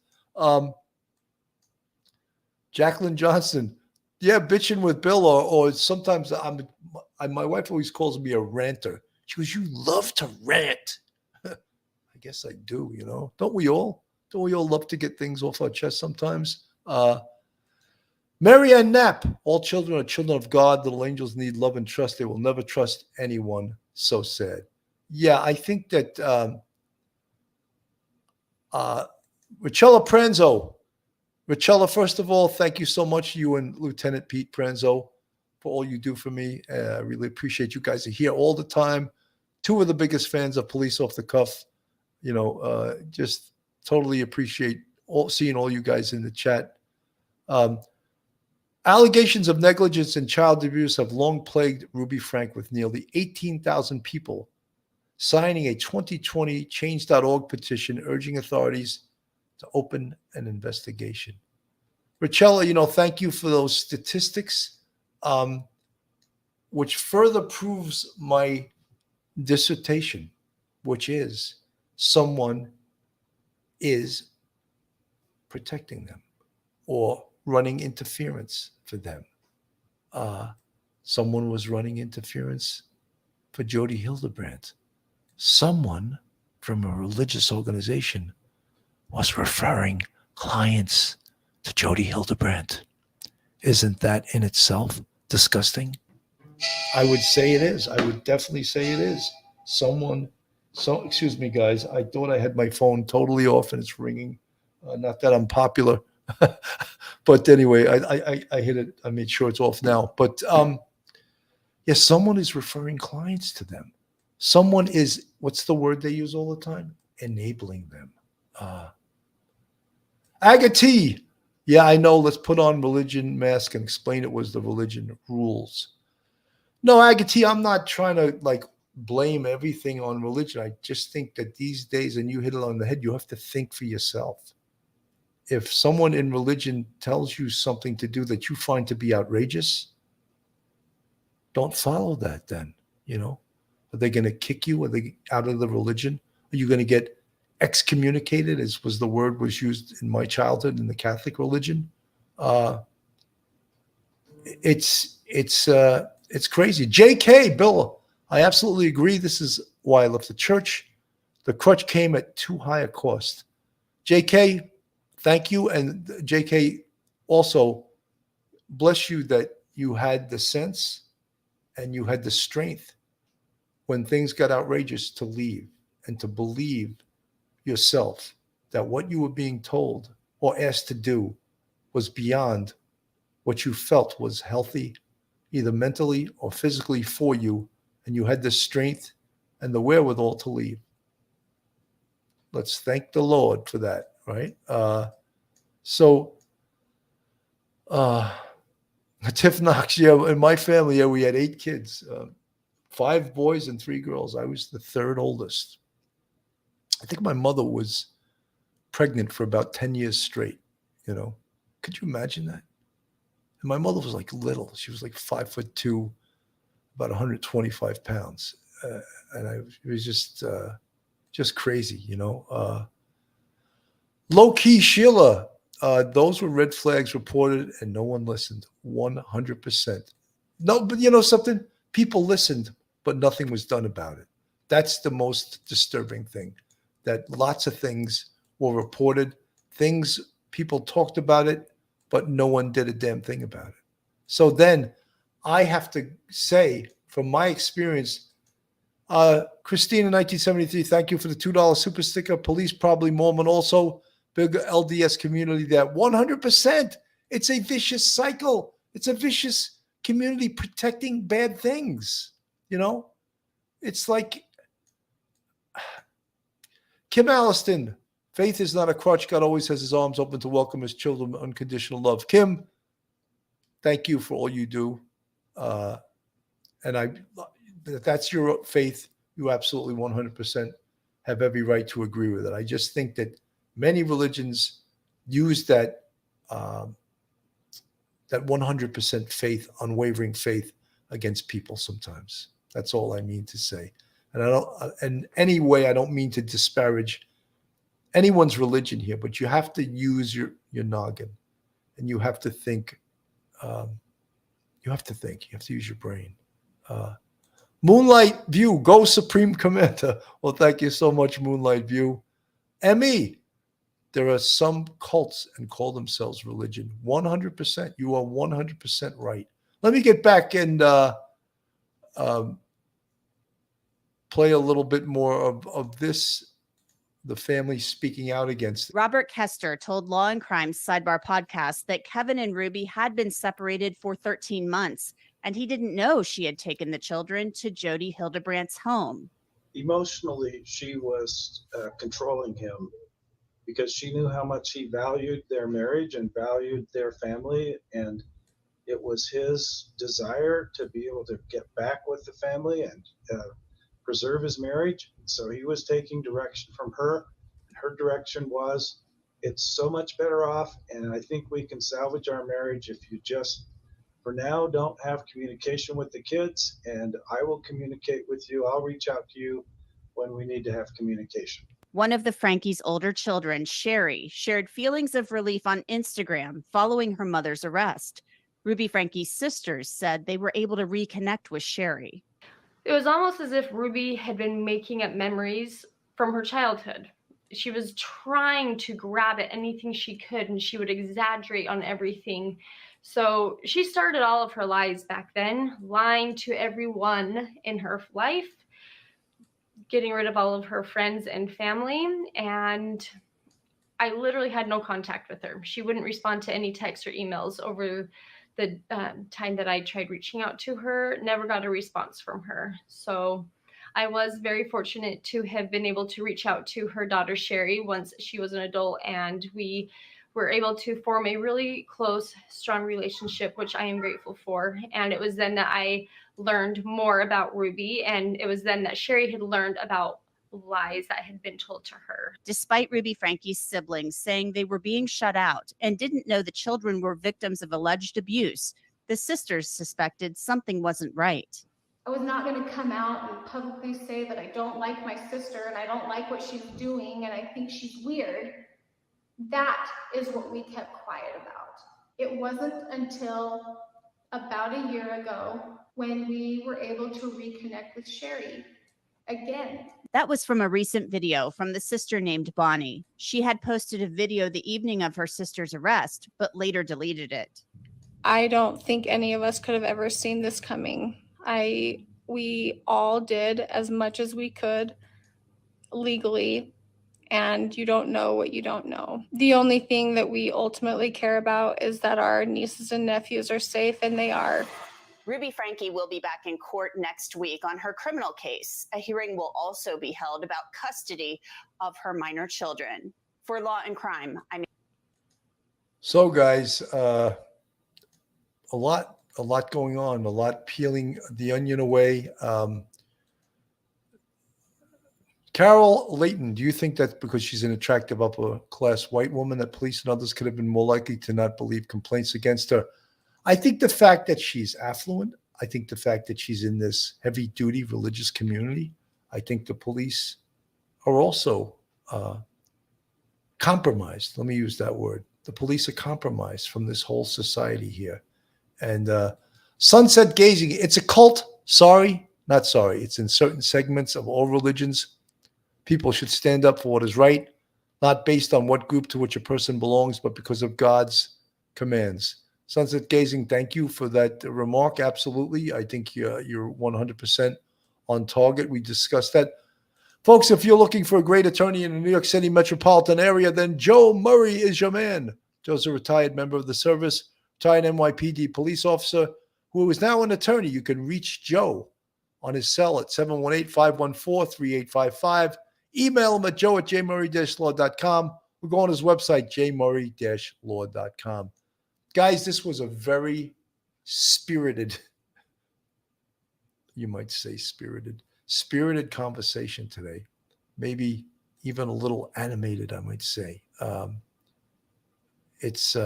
Jacqueline Johnson, yeah, bitching with Bill, or sometimes my wife always calls me a ranter. She goes, you love to rant. I guess I do, you know. Don't we all? Don't we all love to get things off our chest sometimes? Marianne Knapp, all children are children of God. Little angels need love and trust. They will never trust anyone. So sad. Yeah, I think that Richella Pranzo. Richella, first of all, thank you so much, you and Lieutenant Pete Pranzo, for all you do for me. I really appreciate you guys are here all the time. 2 of the biggest fans of Police Off the Cuff. You know, just totally appreciate seeing all you guys in the chat. Allegations of negligence and child abuse have long plagued Ruby Franke, with nearly 18,000 people signing a 2020 Change.org petition urging authorities to open an investigation. Richella, you know, thank you for those statistics, which further proves my dissertation, which is someone is protecting them or running interference for them. Someone was running interference for Jody Hildebrandt. Someone from a religious organization was referring clients to Jody Hildebrandt. Isn't that in itself disgusting? I would say it is. I would definitely say it is. Excuse me, guys. I thought I had my phone totally off and it's ringing. Not that I'm popular. But anyway, I hit it. I made sure it's off now. But yes, someone is referring clients to them. Someone is, what's the word they use all the time? Enabling them. Agati, yeah, I know. Let's put on religion mask and explain it was the religion rules. No, Agati, I'm not trying to like blame everything on religion. I just think that these days, and you hit it on the head, you have to think for yourself. If someone in religion tells you something to do that you find to be outrageous, don't follow that then, you know. Are they going to kick you? Are they out of the religion? Are you going to get excommunicated, as was the word was used in my childhood in the Catholic religion? It's crazy. JK, Bill, I absolutely agree. This is why I left the church. The crutch came at too high a cost. JK, thank you. And JK, also, bless you that you had the sense and you had the strength when things got outrageous to leave and to believe yourself that what you were being told or asked to do was beyond what you felt was healthy, either mentally or physically for you, and you had the strength and the wherewithal to leave. Let's thank the Lord for that, right? Tiff Knox, yeah, in my family, yeah, we had 8 kids, 5 boys and 3 girls. I was the 3rd oldest. I think my mother was pregnant for about 10 years straight, you know. Could you imagine that? And my mother was like little. She was like 5'2", about 125 pounds. And it was just crazy, you know. Low-key Sheila, those were red flags reported and no one listened. 100%. No, but you know something? People listened, but nothing was done about it. That's the most disturbing thing, that lots of things were reported, things people talked about it, but no one did a damn thing about it. So then I have to say, from my experience, Christine in 1973, thank you for the $2 super sticker. Police, probably Mormon also, big LDS community, that 100%. It's a vicious cycle. It's a vicious community protecting bad things, you know? It's like Kim Alliston, faith is not a crutch. God always has his arms open to welcome his children with unconditional love. Kim, thank you for all you do. And if that's your faith, you absolutely 100% have every right to agree with it. I just think that many religions use that that 100% faith, unwavering faith against people sometimes. That's all I mean to say. And I don't, in any way, I don't mean to disparage anyone's religion here, but you have to use your noggin, and you have to think. You have to use your brain. Moonlight View, go Supreme Commander. Well, thank you so much, Moonlight View. Emmy, there are some cults and call themselves religion. 100%. You are 100% right. Let me get back and play a little bit more of this, the family speaking out against it. Robert Kester told Law and Crime's Sidebar podcast that Kevin and Ruby had been separated for 13 months, and he didn't know she had taken the children to Jody Hildebrandt's home. Emotionally, she was controlling him because she knew how much he valued their marriage and valued their family. And it was his desire to be able to get back with the family and preserve his marriage. So he was taking direction from her. Her direction was, it's so much better off, and I think we can salvage our marriage if you just, for now, don't have communication with the kids, and I will communicate with you. I'll reach out to you when we need to have communication. One of the Franke's older children, Sherry, shared feelings of relief on Instagram following her mother's arrest. Ruby Franke's sisters said they were able to reconnect with Sherry. It was almost as if Ruby had been making up memories from her childhood. She was trying to grab at anything she could, and she would exaggerate on everything. So she started all of her lies back then, lying to everyone in her life, getting rid of all of her friends and family, and I literally had no contact with her. She wouldn't respond to any texts or emails over the time that I tried reaching out to her. Never got a response from her. So I was very fortunate to have been able to reach out to her daughter, Sherry, once she was an adult, and we were able to form a really close, strong relationship, which I am grateful for. And it was then that I learned more about Ruby, and it was then that Sherry had learned about lies that had been told to her. Despite Ruby Franke's siblings saying they were being shut out and didn't know the children were victims of alleged abuse, the sisters suspected something wasn't right. I was not going to come out and publicly say that I don't like my sister and I don't like what she's doing and I think she's weird. That is what we kept quiet about. It wasn't until about a year ago when we were able to reconnect with Sherry again. That was from a recent video from the sister named Bonnie. She had posted a video the evening of her sister's arrest, but later deleted it. I don't think any of us could have ever seen this coming. We all did as much as we could legally, and you don't know what you don't know. The only thing that we ultimately care about is that our nieces and nephews are safe, and they are. Ruby Franke will be back in court next week on her criminal case. A hearing will also be held about custody of her minor children. For Law and Crime, So, guys, a lot going on, a lot peeling the onion away. Carol Layton, do you think that's because she's an attractive upper-class white woman that police and others could have been more likely to not believe complaints against her? I think the fact that she's affluent, I think the fact that she's in this heavy-duty religious community, I think the police are also compromised. Let me use that word. The police are compromised from this whole society here. And sunset gazing, it's a cult. Sorry, not sorry. It's in certain segments of all religions. People should stand up for what is right, not based on what group to which a person belongs, but because of God's commands. Sunset gazing, thank you for that remark. Absolutely. I think you're 100% on target. We discussed that. Folks, if you're looking for a great attorney in the New York City metropolitan area, then Joe Murray is your man. Joe's a retired member of the service, retired NYPD police officer who is now an attorney. You can reach Joe on his cell at 718-514-3855. Email him at joe@jmurray-law.com or go on his website, jmurray-law.com. Guys, this was a very spirited you might say spirited conversation today. Maybe even a little animated, I might say. It's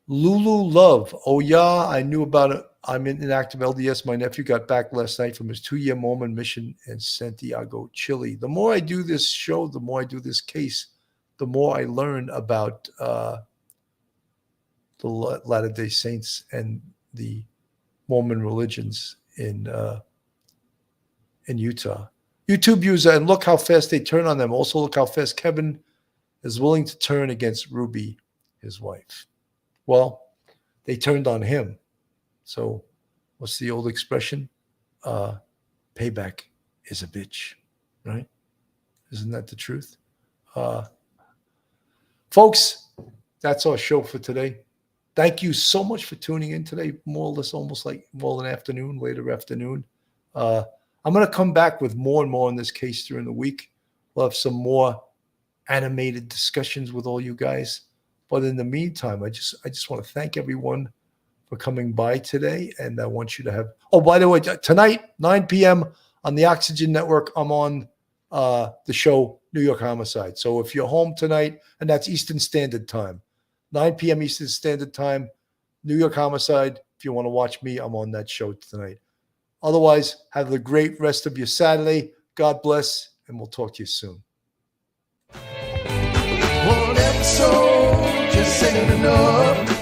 Lulu Love. Oh, yeah, I knew about it. I'm in active LDS. My nephew got back last night from his 2-year Mormon mission in Santiago, Chile. The more I do this show, the more I do this case, the more I learn about the Latter-day Saints and the Mormon religions in Utah. YouTube user, and look how fast they turn on them. Also, look how fast Kevin is willing to turn against Ruby, his wife. Well, they turned on him. So what's the old expression? Payback is a bitch, right? Isn't that the truth? Folks, that's our show for today. Thank you so much for tuning in today. More or less almost like later afternoon. I'm going to come back with more and more in this case during the week. We'll have some more animated discussions with all you guys. But in the meantime, I just want to thank everyone for coming by today. And I want you to have, oh, by the way, tonight, 9 p.m. on the Oxygen Network, I'm on the show New York Homicide. So if you're home tonight, and that's Eastern Standard Time, 9 p.m. Eastern Standard Time, New York Homicide. If you want to watch me, I'm on that show tonight. Otherwise, have a great rest of your Saturday. God bless, and we'll talk to you soon. One episode just ain't enough.